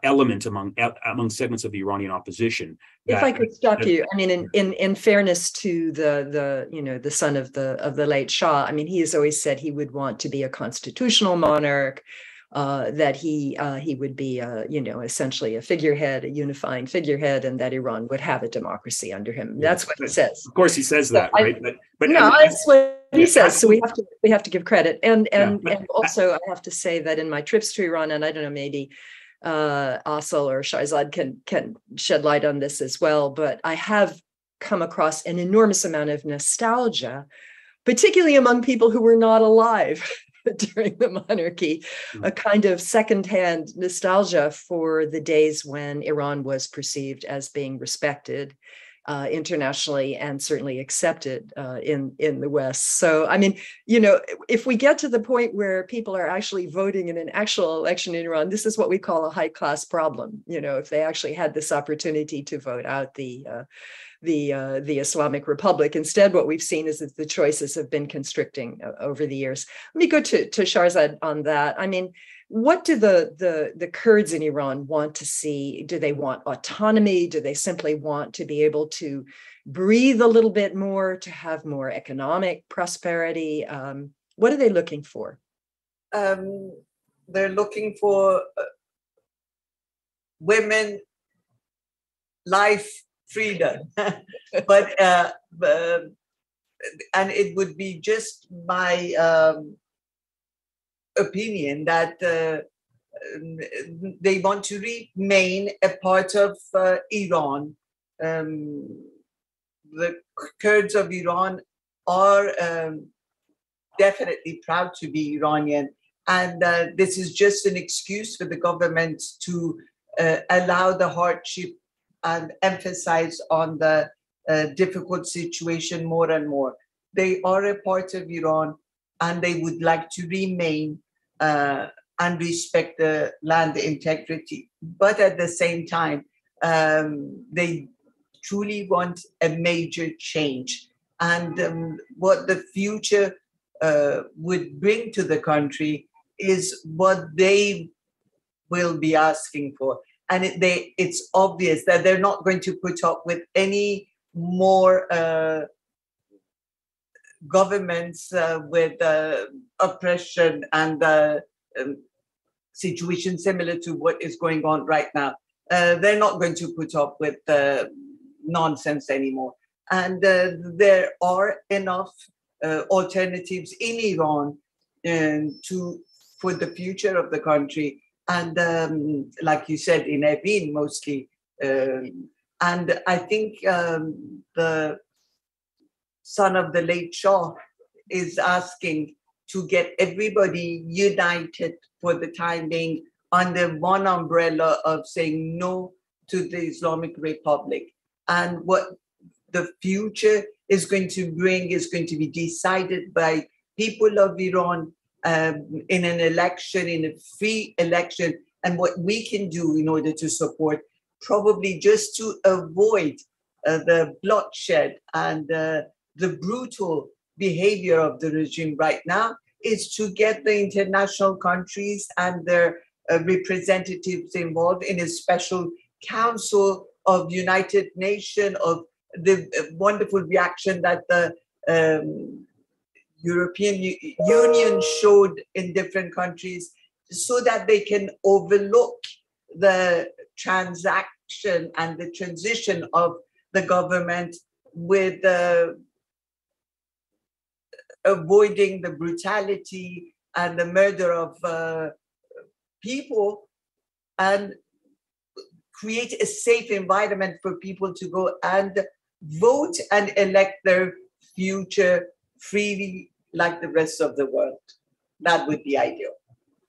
element among segments of the Iranian opposition. If I could stop you, I mean, in fairness to the son of the late Shah, I mean, he has always said he would want to be a constitutional monarch, that he would be, essentially a figurehead, a unifying figurehead, and that Iran would have a democracy under him. That's what he says. Of course, he says that, right? But no, that's what he says. So we have to give credit, and also I have to say that in my trips to Iran, and I don't know, maybe Asal or Shahzad can shed light on this as well, but I have come across an enormous amount of nostalgia, particularly among people who were not alive during the monarchy, a kind of secondhand nostalgia for the days when Iran was perceived as being respected internationally and certainly accepted in the West. So, I mean, if we get to the point where people are actually voting in an actual election in Iran, this is what we call a high class problem. If they actually had this opportunity to vote out the the Islamic Republic. Instead, what we've seen is that the choices have been constricting over the years. Let me go to Shahrzad on that. I mean, what do the Kurds in Iran want to see? Do they want autonomy? Do they simply want to be able to breathe a little bit more, to have more economic prosperity? What are they looking for? They're looking for women, life, freedom. but and it would be just my opinion that they want to remain a part of Iran. The Kurds of Iran are definitely proud to be Iranian, and this is just an excuse for the government to allow the hardship and emphasize on the difficult situation more and more. They are a part of Iran, and they would like to remain and respect the land integrity. But at the same time, they truly want a major change. And what the future would bring to the country is what they will be asking for. And it's obvious that they're not going to put up with any more governments with oppression and situation similar to what is going on right now. They're not going to put up with nonsense anymore. And there are enough alternatives in Iran for the future of the country. And like you said, in Evin mostly. And I think the son of the late Shah is asking to get everybody united for the time being under one umbrella of saying no to the Islamic Republic. And what the future is going to bring is going to be decided by people of Iran in an election, in a free election, and what we can do in order to support, probably just to avoid the bloodshed and the brutal behavior of the regime right now, is to get the international countries and their representatives involved in a special council of United Nations, of the wonderful reaction that the European Union showed in different countries, so that they can overlook the transaction and the transition of the government with avoiding the brutality and the murder of people, and create a safe environment for people to go and vote and elect their future freely like the rest of the world. That would be ideal.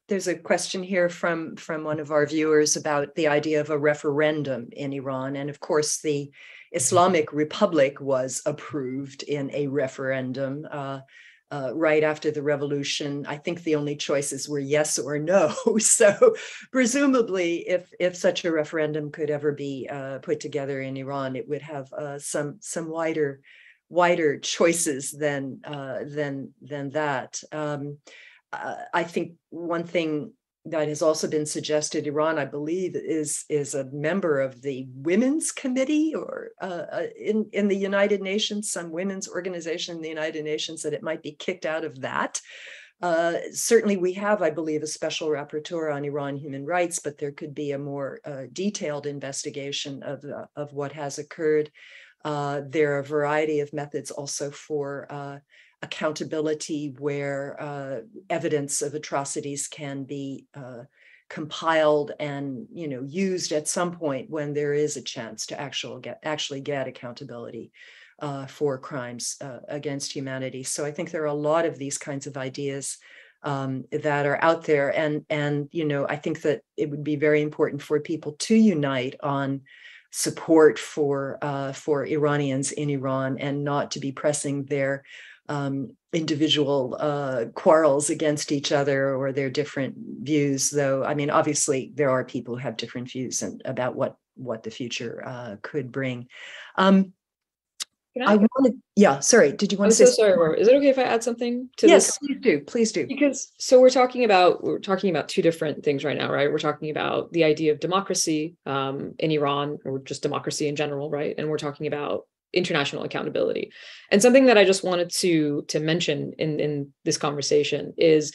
There's a question here from one of our viewers about the idea of a referendum in Iran. And of course, the Islamic Republic was approved in a referendum right after the revolution. I think the only choices were yes or no. So presumably, if such a referendum could ever be put together in Iran, it would have some wider choices than that. I think one thing that has also been suggested, Iran, I believe, is a member of the Women's Committee or in the United Nations, some women's organization in the United Nations, that it might be kicked out of that. Certainly we have, I believe, a special rapporteur on Iran human rights, but there could be a more detailed investigation of what has occurred. There are a variety of methods also for accountability, where evidence of atrocities can be compiled and used at some point when there is a chance to actually get accountability for crimes against humanity. So I think there are a lot of these kinds of ideas that are out there, and I think that it would be very important for people to unite on support for Iranians in Iran, and not to be pressing their individual quarrels against each other or their different views. Though, I mean, obviously there are people who have different views about what the future could bring. I wanted, yeah, sorry. Did you want I'm to say so sorry, Barbara. Is it okay if I add something to Yes, this? please do. Please do. Because so we're talking about two different things right now, right? We're talking about the idea of democracy in Iran, or just democracy in general, right? And we're talking about international accountability. And something that I just wanted to mention in this conversation is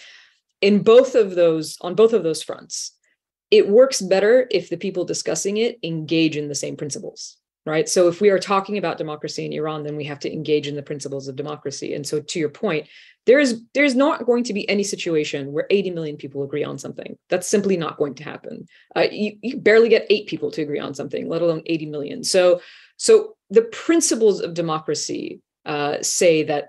on both of those fronts, it works better if the people discussing it engage in the same principles. Right. So if we are talking about democracy in Iran, then we have to engage in the principles of democracy. And so to your point, there's not going to be any situation where 80 million people agree on something. That's simply not going to happen. You barely get 8 people to agree on something, let alone 80 million. So the principles of democracy say that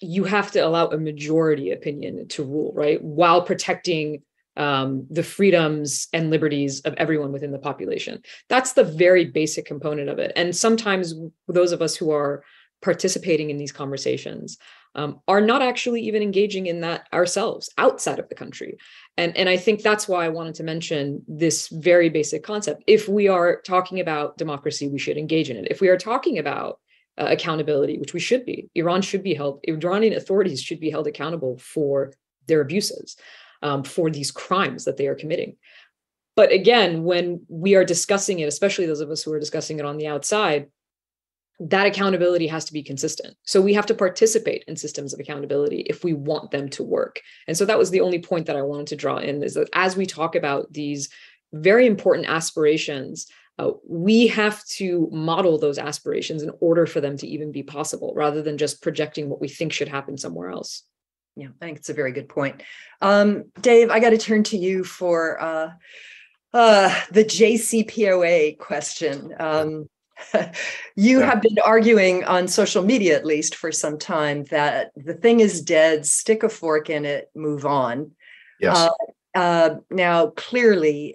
you have to allow a majority opinion to rule, right, while protecting the freedoms and liberties of everyone within the population. That's the very basic component of it. And sometimes those of us who are participating in these conversations are not actually even engaging in that ourselves outside of the country. And I think that's why I wanted to mention this very basic concept. If we are talking about democracy, we should engage in it. If we are talking about accountability, which we should be, Iranian authorities should be held accountable for their abuses. For these crimes that they are committing. But again, when we are discussing it, especially those of us who are discussing it on the outside, that accountability has to be consistent. So we have to participate in systems of accountability if we want them to work. And so that was the only point that I wanted to draw in, is that as we talk about these very important aspirations, we have to model those aspirations in order for them to even be possible, rather than just projecting what we think should happen somewhere else. Yeah, I think it's a very good point. Dave, I got to turn to you for the JCPOA question. You have been arguing on social media, at least for some time, that the thing is dead, stick a fork in it, move on. Yes. Now, clearly,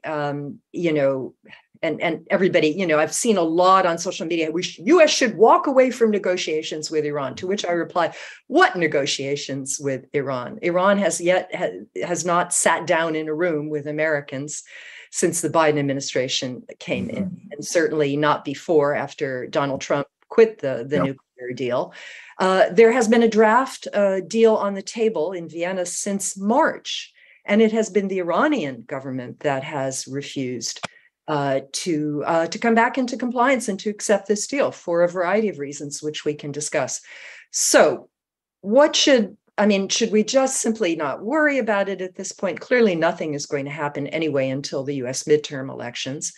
and everybody, I've seen a lot on social media. U.S. should walk away from negotiations with Iran, to which I reply, what negotiations with Iran? Iran has not sat down in a room with Americans since the Biden administration came in, and certainly not before, after Donald Trump quit the nuclear deal. There has been a draft deal on the table in Vienna since March, and it has been the Iranian government that has refused to come back into compliance and to accept this deal for a variety of reasons, which we can discuss. So should we just simply not worry about it at this point? Clearly, nothing is going to happen anyway until the US midterm elections.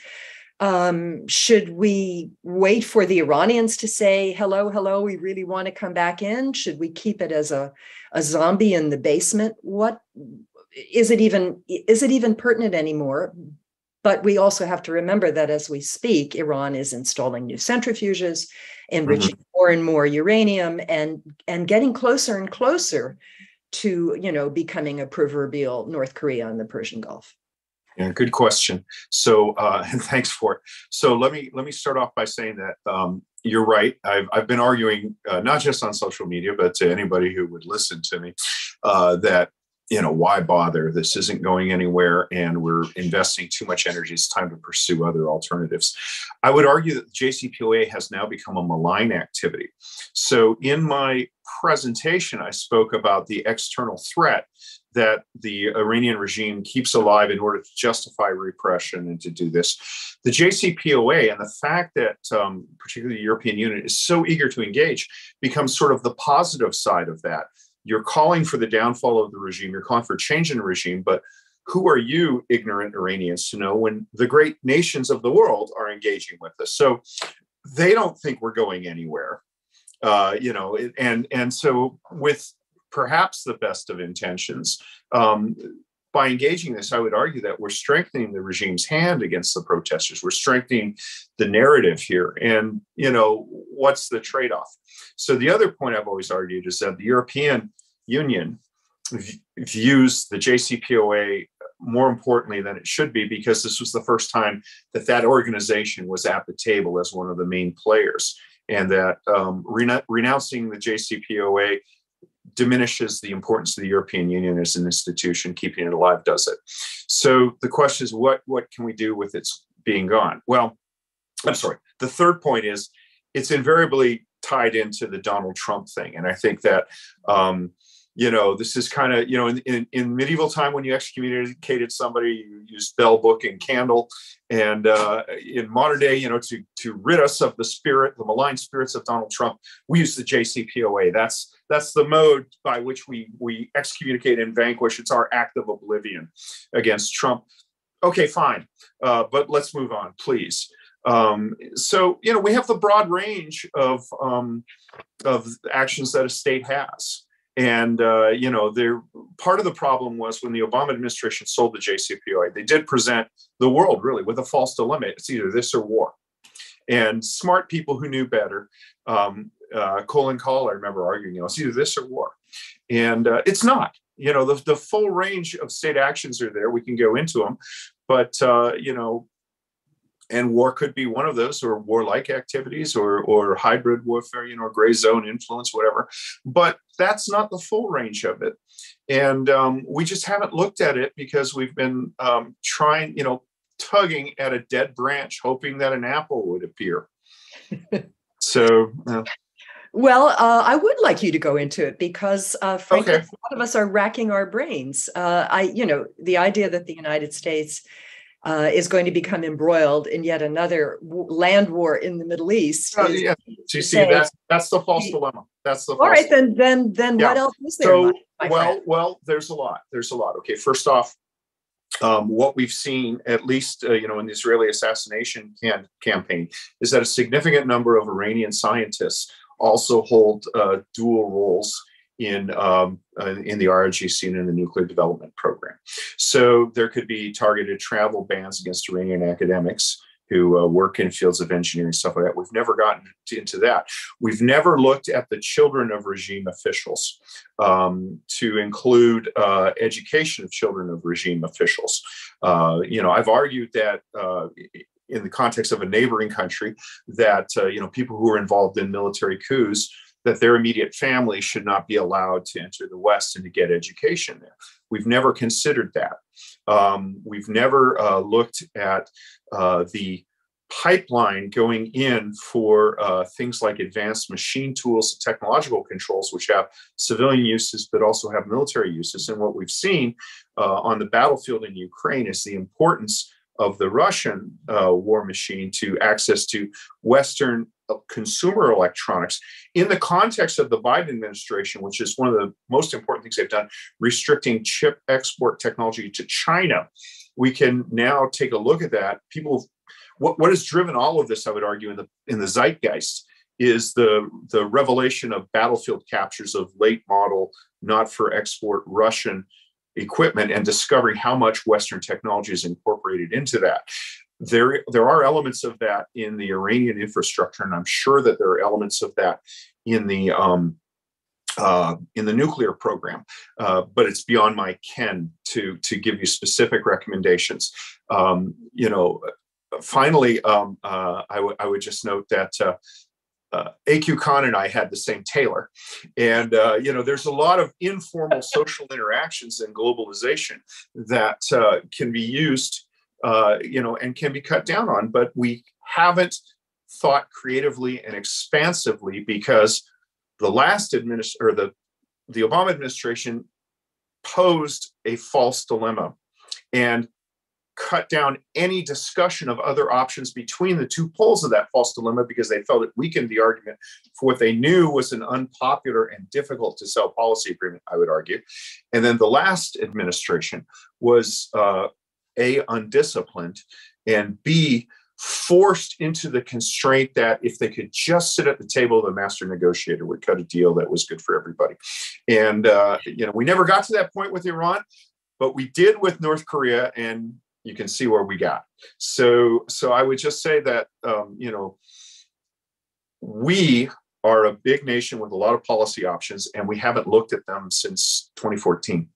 Should we wait for the Iranians to say, hello, we really want to come back in? Should we keep it as a zombie in the basement? What is it even pertinent anymore? But we also have to remember that as we speak, Iran is installing new centrifuges, enriching more and more uranium, and getting closer and closer to, becoming a proverbial North Korea in the Persian Gulf. Yeah, good question. So, and thanks for it. So let me start off by saying that you're right. I've been arguing not just on social media, but to anybody who would listen to me, that why bother? This isn't going anywhere, and we're investing too much energy. It's time to pursue other alternatives. I would argue that the JCPOA has now become a malign activity. So in my presentation, I spoke about the external threat that the Iranian regime keeps alive in order to justify repression and to do this. The JCPOA and the fact that particularly the European Union is so eager to engage becomes sort of the positive side of that. You're calling for the downfall of the regime, you're calling for change in the regime, but who are you, ignorant Iranians, to know when the great nations of the world are engaging with us? So they don't think we're going anywhere, and so with perhaps the best of intentions, by engaging this, I would argue that we're strengthening the regime's hand against the protesters. We're strengthening the narrative here. And, what's the trade-off? So the other point I've always argued is that the European Union views the JCPOA more importantly than it should be, because this was the first time that organization was at the table as one of the main players, and that renouncing the JCPOA diminishes the importance of the European Union as an institution. Keeping it alive does it. So the question is, what can we do with its being gone? Well, I'm sorry. The third point is it's invariably tied into the Donald Trump thing. And I think that, this is kind of, in medieval time, when you excommunicated somebody, you used bell, book, and candle. And in modern day, to rid us of the malign spirits of Donald Trump, we use the JCPOA. That's the mode by which we excommunicate and vanquish. It's our act of oblivion against Trump. Okay, fine. But let's move on, please. So, we have the broad range of actions that a state has. And, part of the problem was when the Obama administration sold the JCPOA, they did present the world really with a false dilemma. It's either this or war. And smart people who knew better, Colin Kahl, I remember arguing, it's either this or war. And it's not. The full range of state actions are there. We can go into them. But, and war could be one of those, or warlike activities, or hybrid warfare, gray zone influence, whatever. But that's not the full range of it. And we just haven't looked at it because we've been trying, tugging at a dead branch, hoping that an apple would appear. So. Well, I would like you to go into it because, frankly, okay. A lot of us are racking our brains. The idea that the United States is going to become embroiled in yet another land war in the Middle East. So you see, that's the false dilemma. That's the all right. Then yeah. What else is there? So, well, there's a lot. Okay, first off, what we've seen, at least in the Israeli assassination campaign, is that a significant number of Iranian scientists also hold dual roles in the RIGC and in the nuclear development program. So there could be targeted travel bans against Iranian academics who work in fields of engineering, stuff like that. We've never gotten into that. We've never looked at the children of regime officials to include education of children of regime officials. I've argued that in the context of a neighboring country that, people who are involved in military coups, that their immediate family should not be allowed to enter the West and to get education there. We've never considered that. We've never looked at the pipeline going in for things like advanced machine tools and technological controls, which have civilian uses, but also have military uses. And what we've seen on the battlefield in Ukraine is the importance of the Russian war machine to access to Western consumer electronics in the context of the Biden administration, which is one of the most important things they've done, restricting chip export technology to China. We can now take a look at that. What has driven all of this, I would argue, in the zeitgeist is the revelation of battlefield captures of late model, not for export Russian equipment, and discovering how much Western technology is incorporated into that. There are elements of that in the Iranian infrastructure, and I'm sure that there are elements of that in the nuclear program, but it's beyond my ken to give you specific recommendations. Finally, I would just note that AQ Khan and I had the same tailor, and there's a lot of informal social interactions in globalization that can be used. And can be cut down on, but we haven't thought creatively and expansively because the last the Obama administration posed a false dilemma and cut down any discussion of other options between the two poles of that false dilemma because they felt it weakened the argument for what they knew was an unpopular and difficult to sell policy agreement, I would argue. And then the last administration was A, undisciplined, and B, forced into the constraint that if they could just sit at the table, the master negotiator would cut a deal that was good for everybody. And, we never got to that point with Iran, but we did with North Korea, and you can see where we got. So I would just say that, we are a big nation with a lot of policy options, and we haven't looked at them since 2014.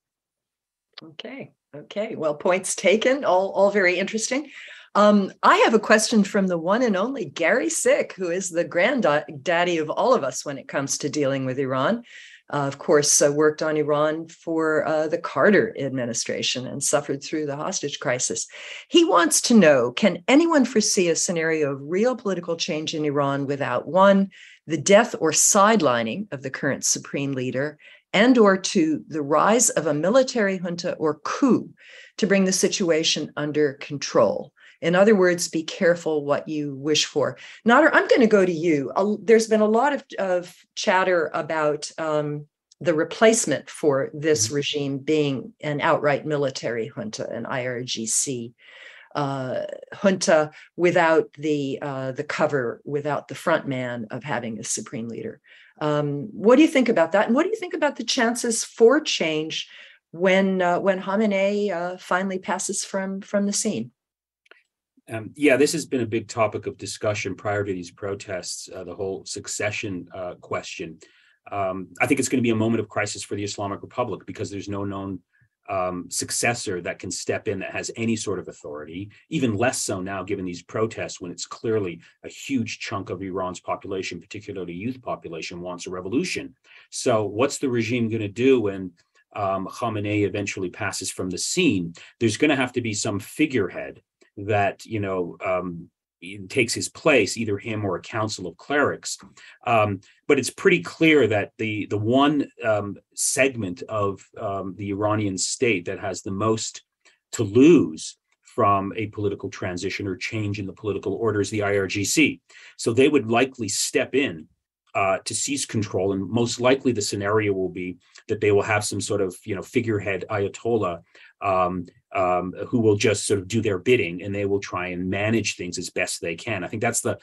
Okay. Well, points taken, all very interesting. I have a question from the one and only Gary Sick, who is the granddaddy of all of us when it comes to dealing with Iran. Of course, worked on Iran for the Carter administration and suffered through the hostage crisis. He wants to know, can anyone foresee a scenario of real political change in Iran without, one, the death or sidelining of the current supreme leader, and or to the rise of a military junta or coup to bring the situation under control. In other words, be careful what you wish for. Nader, I'm going to go to you. There's been a lot of chatter about the replacement for this regime being an outright military junta, an IRGC junta without the cover, without the front man of having a supreme leader. What do you think about that? And what do you think about the chances for change when Khamenei finally passes from the scene? Yeah, this has been a big topic of discussion prior to these protests, the whole succession question. I think it's going to be a moment of crisis for the Islamic Republic because there's no known successor that can step in that has any sort of authority, even less so now given these protests when it's clearly a huge chunk of Iran's population, particularly youth population, wants a revolution. So what's the regime going to do when Khamenei eventually passes from the scene? There's going to have to be some figurehead that, takes his place, either him or a council of clerics. But it's pretty clear that the one segment of the Iranian state that has the most to lose from a political transition or change in the political order is the IRGC. So they would likely step in to seize control, and most likely the scenario will be that they will have some sort of figurehead Ayatollah who will just sort of do their bidding, and they will try and manage things as best they can. I think that's the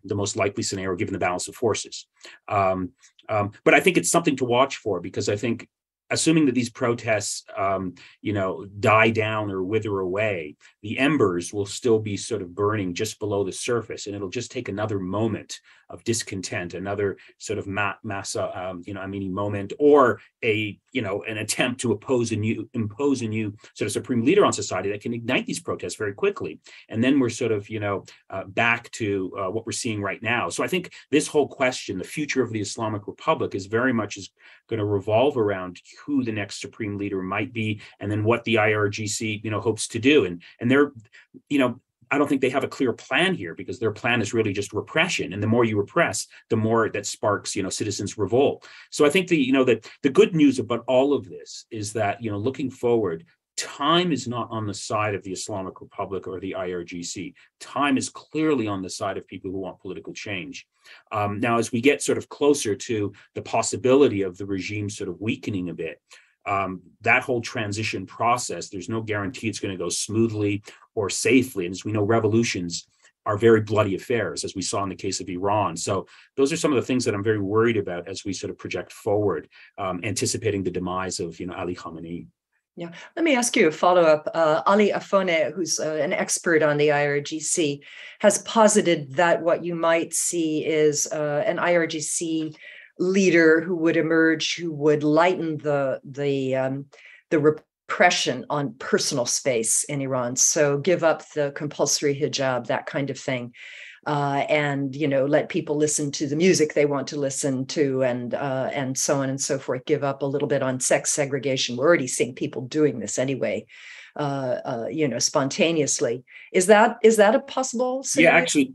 most likely scenario given the balance of forces. But I think it's something to watch for, because I think, assuming that these protests, die down or wither away, the embers will still be sort of burning just below the surface, and it'll just take another moment of discontent, another sort of massa, Amini moment, or an attempt to impose a new sort of supreme leader on society that can ignite these protests very quickly, and then we're sort of back to what we're seeing right now. So I think this whole question, the future of the Islamic Republic, is very much going to revolve around who the next supreme leader might be, and then what the IRGC hopes to do, and they're I don't think they have a clear plan here, because their plan is really just repression, and the more you repress, the more that sparks citizens revolt. So I think the good news about all of this is that looking forward, time is not on the side of the Islamic Republic or the IRGC. Time is clearly on the side of people who want political change. Now, as we get sort of closer to the possibility of the regime sort of weakening a bit, that whole transition process, there's no guarantee it's going to go smoothly or safely. And as we know, revolutions are very bloody affairs, as we saw in the case of Iran. So those are some of the things that I'm very worried about as we sort of project forward, anticipating the demise of Ali Khamenei. Yeah, let me ask you a follow-up. Ali Afone, who's an expert on the IRGC, has posited that what you might see is an IRGC leader who would emerge, who would lighten the repression on personal space in Iran. So give up the compulsory hijab, that kind of thing, and let people listen to the music they want to listen to, and so on and so forth. Give up a little bit on sex segregation. We're already seeing people doing this anyway, spontaneously. Is that a possible scenario? Yeah, actually,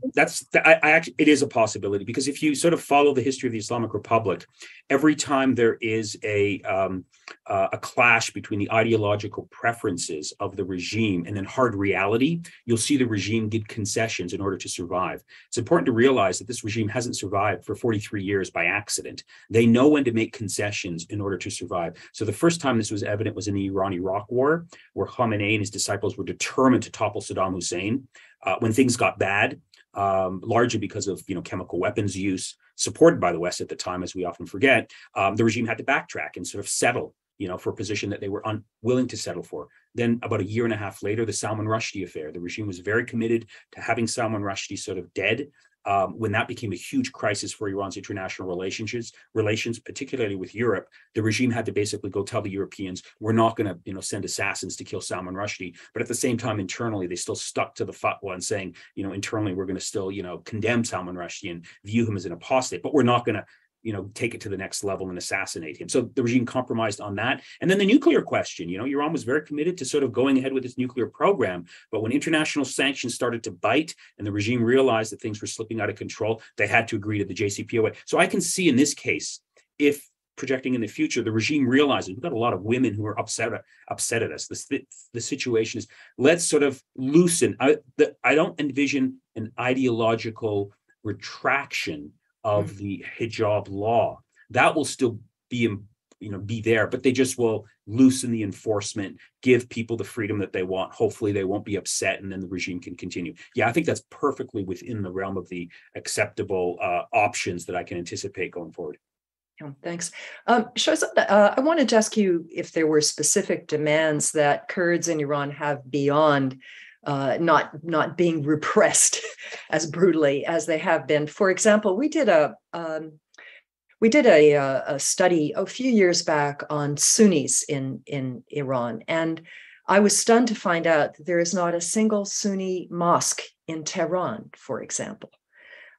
it is a possibility, because if you sort of follow the history of the Islamic Republic, every time there is a clash between the ideological preferences of the regime and then hard reality, you'll see the regime give concessions in order to survive. It's important to realize that this regime hasn't survived for 43 years by accident. They know when to make concessions in order to survive. So the first time this was evident was in the Iran-Iraq War, where Khamenei and his disciples were determined to topple Saddam Hussein. When things got bad, largely because of chemical weapons use, supported by the West at the time, as we often forget, the regime had to backtrack and sort of settle for a position that they were unwilling to settle for. Then about a year and a half later, the Salman Rushdie affair, the regime was very committed to having Salman Rushdie sort of dead. When that became a huge crisis for Iran's international relations, particularly with Europe, the regime had to basically go tell the Europeans, we're not going to send assassins to kill Salman Rushdie. But at the same time, internally, they still stuck to the fatwa and saying, internally, we're going to still, condemn Salman Rushdie and view him as an apostate, but we're not going to take it to the next level and assassinate him. So the regime compromised on that. And then the nuclear question, Iran was very committed to sort of going ahead with its nuclear program. But when international sanctions started to bite and the regime realized that things were slipping out of control, they had to agree to the JCPOA. So I can see in this case, if projecting in the future, the regime realizes we've got a lot of women who are upset at us. The situation is, let's sort of loosen. I don't envision an ideological retraction of the hijab law. That will still be there, but they just will loosen the enforcement, give people the freedom that they want. Hopefully they won't be upset, and then the regime can continue. Yeah, I think that's perfectly within the realm of the acceptable options that I can anticipate going forward. Yeah, thanks. Shahzad, I wanted to ask you if there were specific demands that Kurds in Iran have beyond not being repressed as brutally as they have been. For example, we did a study a few years back on Sunnis in Iran, and I was stunned to find out that there is not a single Sunni mosque in Tehran, for example.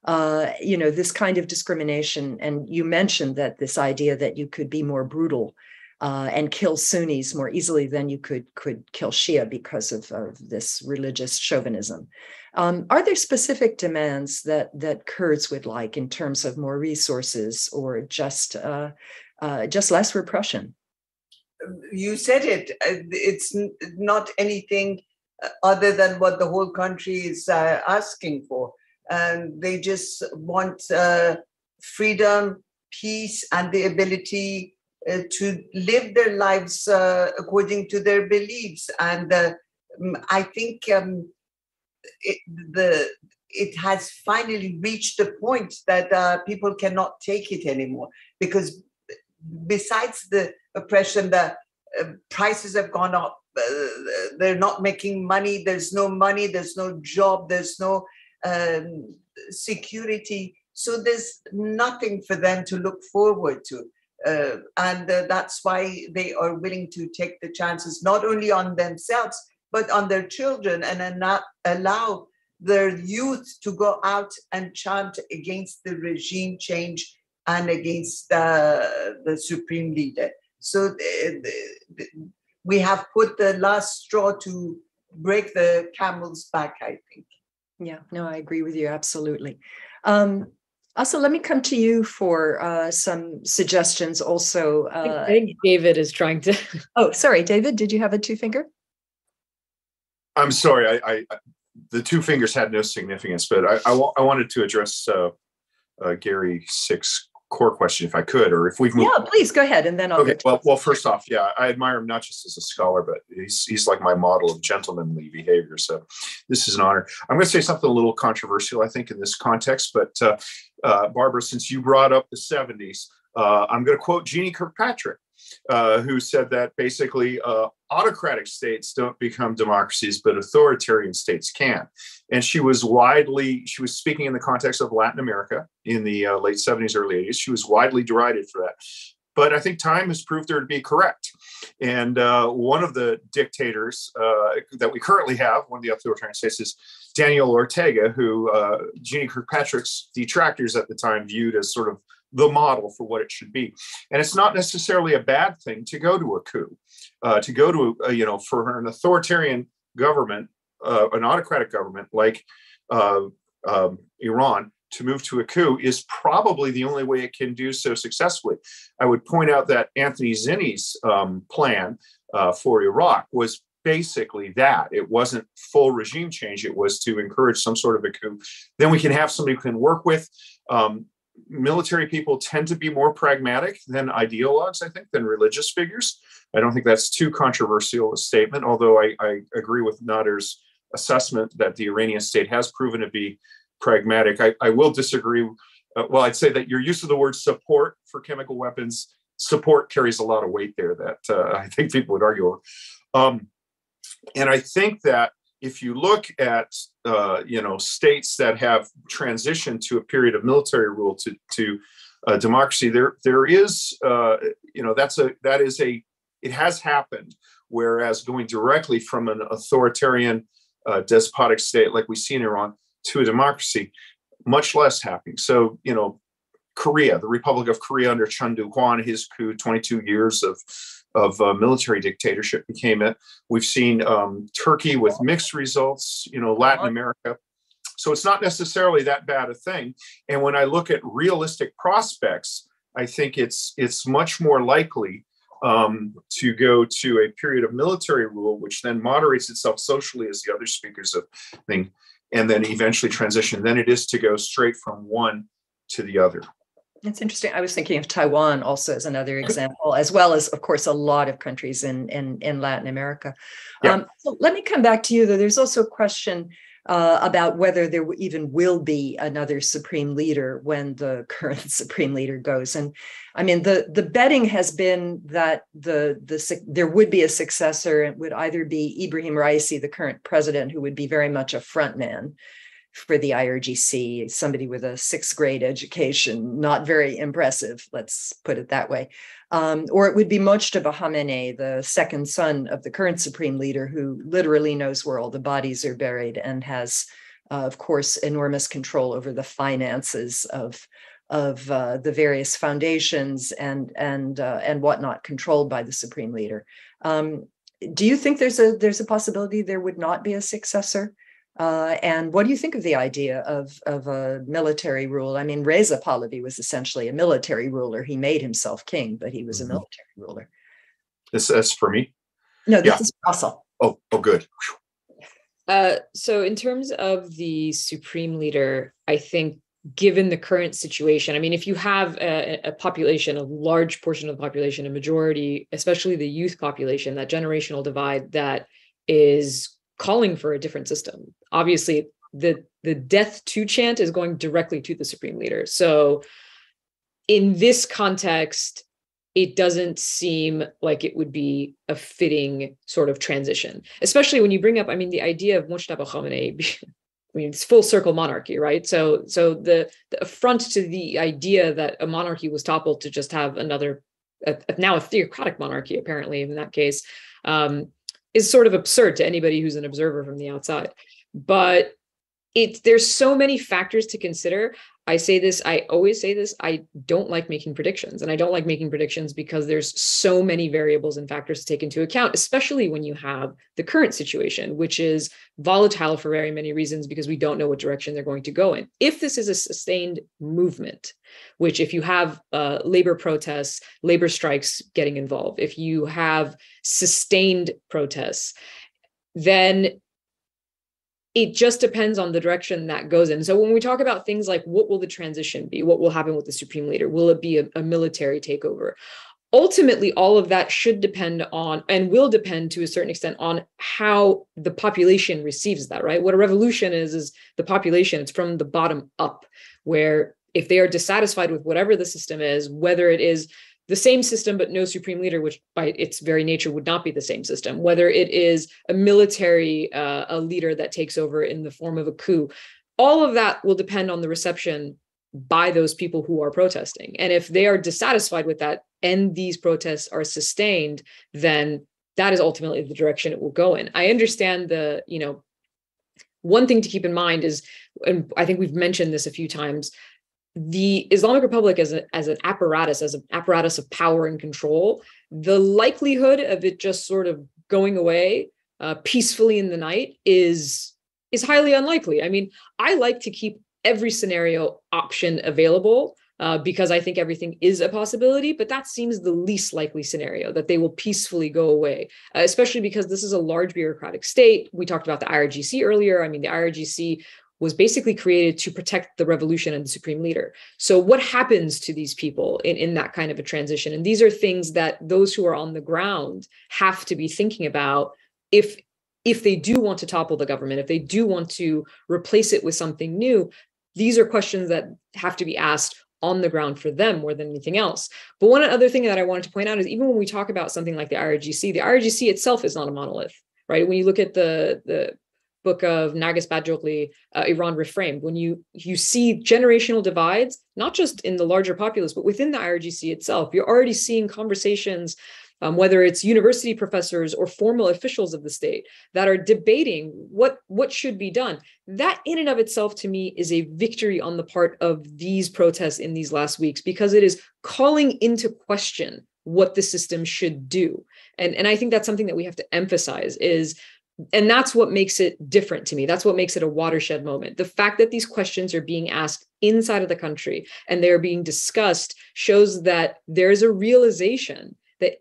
This kind of discrimination, and you mentioned that this idea that you could be more brutal and kill Sunnis more easily than you could kill Shia because of this religious chauvinism. Are there specific demands that Kurds would like in terms of more resources or just less repression? You said it. It's not anything other than what the whole country is asking for. And they just want freedom, peace, and the ability to live their lives according to their beliefs. And I think it has finally reached the point that people cannot take it anymore, because besides the oppression, the prices have gone up. They're not making money. There's no job. There's no security. So there's nothing for them to look forward to. And that's why they are willing to take the chances, not only on themselves, but on their children, and not allow their youth to go out and chant against the regime change and against the supreme leader. So we have put the last straw to break the camel's back, I think. Yeah, no, I agree with you, absolutely. Also, let me come to you for some suggestions also. I think David is trying to. Oh, sorry, David, did you have a two finger? I'm sorry, I the two fingers had no significance, but I wanted to address Gary Sick's core question, if I could, or if we've moved. Yeah, please go ahead, and then I'll. Okay. Well, first off, yeah, I admire him not just as a scholar, but he's like my model of gentlemanly behavior. So this is an honor. I'm going to say something a little controversial, I think, in this context. But Barbara, since you brought up the 70s, I'm going to quote Jeannie Kirkpatrick, who said that basically autocratic states don't become democracies, but authoritarian states can. And she was speaking in the context of Latin America in the late 70s, early 80s. She was widely derided for that. But I think time has proved her to be correct. And one of the dictators that we currently have, one of the authoritarian states, is Daniel Ortega, who Jeannie Kirkpatrick's detractors at the time viewed as sort of the model for what it should be. And it's not necessarily a bad thing to go to a coup, to go to, for an authoritarian government, an autocratic government like Iran, to move to a coup is probably the only way it can do so successfully. I would point out that Anthony Zinni's plan for Iraq was basically that. It wasn't full regime change. It was to encourage some sort of a coup. Then we can have somebody who can work with. Military people tend to be more pragmatic than ideologues, I think, than religious figures. I don't think that's too controversial a statement, although I agree with Nader's assessment that the Iranian state has proven to be pragmatic. I will disagree. I'd say that your use of the word support for chemical weapons, support carries a lot of weight there that I think people would argue over. And I think that if you look at states that have transitioned to a period of military rule to democracy, there is it has happened. Whereas going directly from an authoritarian despotic state like we see in Iran to a democracy, much less happening. So Korea, the Republic of Korea under Chun Doo-hwan, his coup, 22 years of military dictatorship became it. We've seen Turkey with mixed results, Latin America. So it's not necessarily that bad a thing. And when I look at realistic prospects, I think it's much more likely to go to a period of military rule, which then moderates itself socially, as the other speakers have think, and then eventually transition, than it is to go straight from one to the other. It's interesting. I was thinking of Taiwan also as another example, as well as, of course, a lot of countries in Latin America. Yeah. So let me come back to you, though. There's also a question about whether there even will be another supreme leader when the current supreme leader goes. And I mean, the betting has been that there would be a successor. It would either be Ibrahim Raisi, the current president, who would be very much a front man for the IRGC, somebody with a sixth grade education, not very impressive, let's put it that way. Or it would be Mojtaba Khamenei, the second son of the current supreme leader, who literally knows where all the bodies are buried and has, of course, enormous control over the finances of the various foundations and whatnot controlled by the supreme leader. Do you think there's a possibility there would not be a successor? And what do you think of the idea of a military rule? I mean, Reza Pahlavi was essentially a military ruler. He made himself king, but he was a military ruler. This is for me? No, this is Russell. Oh, good. So in terms of the supreme leader, I think given the current situation, I mean, if you have a population, a large portion of the population, a majority, especially the youth population, that generational divide that is calling for a different system. Obviously, the death to chant is going directly to the supreme leader. So in this context, it doesn't seem like it would be a fitting sort of transition, especially when you bring up, I mean, the idea of Mojtaba Khamenei, I mean, it's full circle monarchy, right? So the affront to the idea that a monarchy was toppled to just have now a theocratic monarchy, apparently, in that case, is sort of absurd to anybody who's an observer from the outside. But there's so many factors to consider. I always say this, I don't like making predictions. And I don't like making predictions because there's so many variables and factors to take into account, especially when you have the current situation, which is volatile for very many reasons because we don't know what direction they're going to go in. If this is a sustained movement, which if you have labor protests, labor strikes getting involved, if you have sustained protests, then it just depends on the direction that goes in. So when we talk about things like what will the transition be, what will happen with the supreme leader, will it be a military takeover? Ultimately, all of that should depend on, and will depend to a certain extent on how the population receives that, right? What a revolution is the population. It's from the bottom up, where if they are dissatisfied with whatever the system is, whether it is the same system, but no supreme leader, which by its very nature would not be the same system, whether it is a military a leader that takes over in the form of a coup, all of that will depend on the reception by those people who are protesting. And if they are dissatisfied with that and these protests are sustained, then that is ultimately the direction it will go in. I understand one thing to keep in mind is, and I think we've mentioned this a few times, the Islamic Republic as an apparatus of power and control, the likelihood of it just sort of going away peacefully in the night is highly unlikely. I mean, I like to keep every scenario option available because I think everything is a possibility, but that seems the least likely scenario, that they will peacefully go away, especially because this is a large bureaucratic state. We talked about the IRGC earlier. I mean, the IRGC was basically created to protect the revolution and the supreme leader. So what happens to these people in that kind of a transition? And these are things that those who are on the ground have to be thinking about if they do want to topple the government, if they do want to replace it with something new. These are questions that have to be asked on the ground for them more than anything else. But one other thing that I wanted to point out is even when we talk about something like the IRGC itself is not a monolith, right? When you look at the book of Nagas Badjogli, Iran Reframed, when you see generational divides, not just in the larger populace, but within the IRGC itself, you're already seeing conversations whether it's university professors or formal officials of the state that are debating what should be done. That in and of itself, to me, is a victory on the part of these protests in these last weeks, because it is calling into question what the system should do. And I think that's something that we have to emphasize and that's what makes it different to me. That's what makes it a watershed moment. The fact that these questions are being asked inside of the country and they're being discussed shows that there's a realization that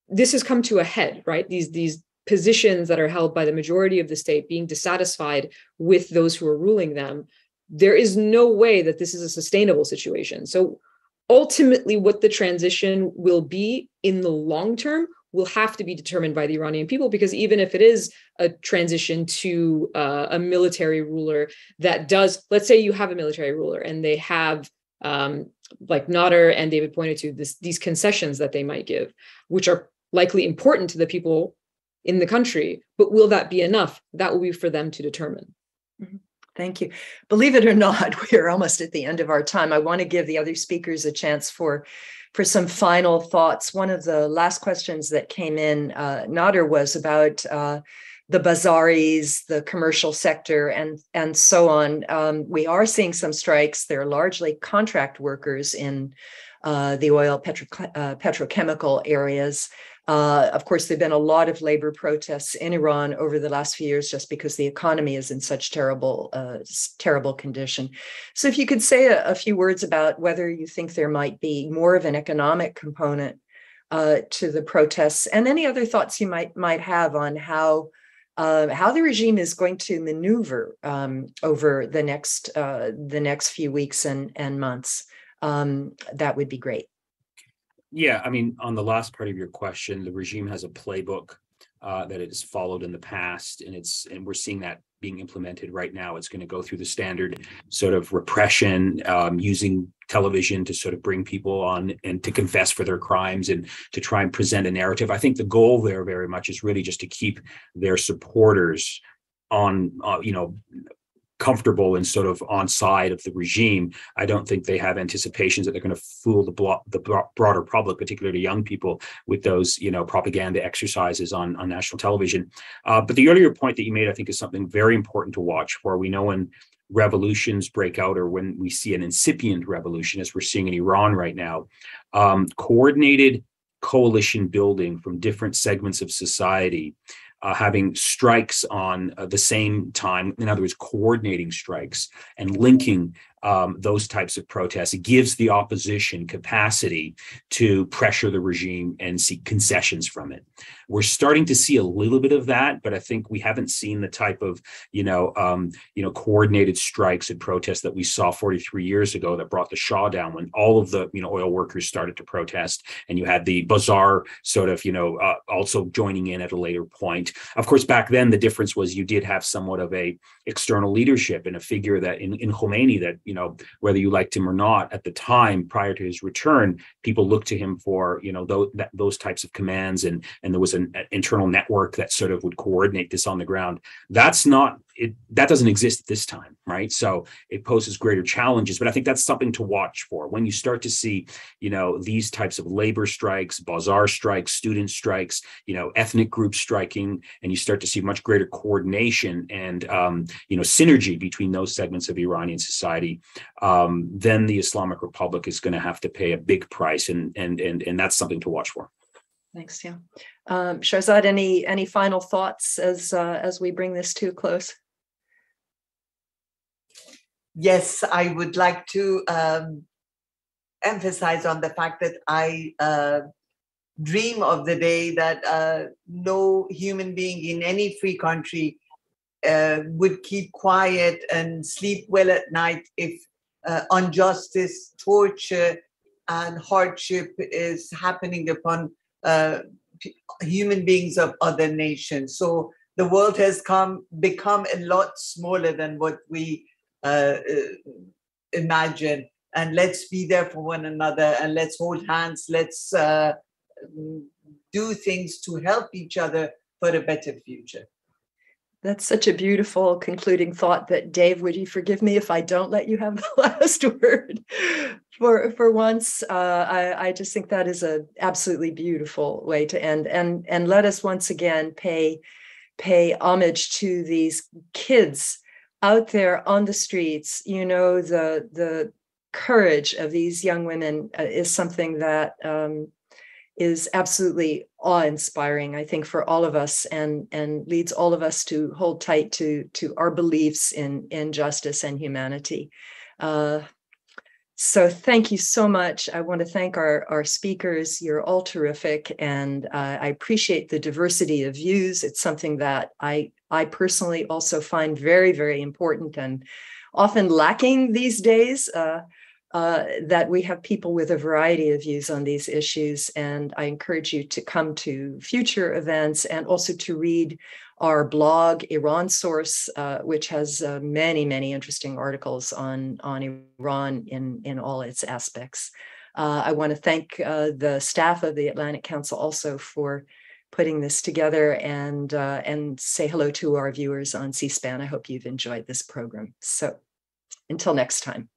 this has come to a head, right? These positions that are held by the majority of the state being dissatisfied with those who are ruling them. There is no way that this is a sustainable situation. So ultimately, what the transition will be in the long term will have to be determined by the Iranian people, because even if it is a transition to a military ruler that does, let's say you have a military ruler and they have, like Nader and David pointed to, these concessions that they might give, which are likely important to the people in the country, but will that be enough? That will be for them to determine. Mm-hmm. Thank you. Believe it or not, we are almost at the end of our time. I want to give the other speakers a chance for some final thoughts. One of the last questions that came in, Nader, was about the bazaris, the commercial sector, and so on. We are seeing some strikes. They're largely contract workers in the oil petrochemical areas. Of course, there have been a lot of labor protests in Iran over the last few years just because the economy is in such terrible condition. So if you could say a few words about whether you think there might be more of an economic component to the protests, and any other thoughts you might have on how the regime is going to maneuver over the next few weeks and months, that would be great. Yeah, I mean, on the last part of your question, the regime has a playbook that it has followed in the past, and we're seeing that being implemented right now. It's going to go through the standard sort of repression, using television to sort of bring people on and to confess for their crimes and to try and present a narrative. I think the goal there very much is really just to keep their supporters on, comfortable and sort of on side of the regime. I don't think they have anticipations that they're going to fool the broader public, particularly young people, with those propaganda exercises on national television. But the earlier point that you made, I think, is something very important to watch for. We know when revolutions break out, or when we see an incipient revolution, as we're seeing in Iran right now, coordinated coalition building from different segments of society, having strikes on the same time, in other words, coordinating strikes and linking those types of protests. It gives the opposition capacity to pressure the regime and seek concessions from it. We're starting to see a little bit of that, but I think we haven't seen the type of, coordinated strikes and protests that we saw 43 years ago that brought the Shah down, when all of the, oil workers started to protest, and you had the bazaar sort of, also joining in at a later point. Of course, back then, the difference was you did have somewhat of a external leadership and a figure that in Khomeini that, whether you liked him or not, at the time prior to his return, people looked to him for, those types of commands, and there was an internal network that sort of would coordinate this on the ground. That doesn't exist at this time, right? So it poses greater challenges, but I think that's something to watch for. When you start to see, these types of labor strikes, bazaar strikes, student strikes, ethnic groups striking, and you start to see much greater coordination and, synergy between those segments of Iranian society, then the Islamic Republic is going to have to pay a big price, and that's something to watch for. Thanks, yeah. Shahzad, any final thoughts as we bring this to a close? Yes, I would like to emphasize on the fact that I dream of the day that no human being in any free country would keep quiet and sleep well at night if injustice, torture, and hardship is happening upon human beings of other nations. So the world has become a lot smaller than what we imagine. And let's be there for one another, and let's hold hands. Let's do things to help each other for a better future. That's such a beautiful concluding thought. That, Dave, would you forgive me if I don't let you have the last word for once? I just think that is an absolutely beautiful way to end. And let us once again pay homage to these kids out there on the streets. You know, the courage of these young women is something that is absolutely awe-inspiring, I think, for all of us, and leads all of us to hold tight to our beliefs in justice and humanity. So thank you so much. I want to thank our speakers. You're all terrific, and I appreciate the diversity of views. It's something that I personally also find very, very important and often lacking these days, that we have people with a variety of views on these issues. And I encourage you to come to future events and also to read our blog, Iran Source, which has many, many interesting articles on Iran in all its aspects. I want to thank the staff of the Atlantic Council also for putting this together, and say hello to our viewers on C-SPAN. I hope you've enjoyed this program. So until next time.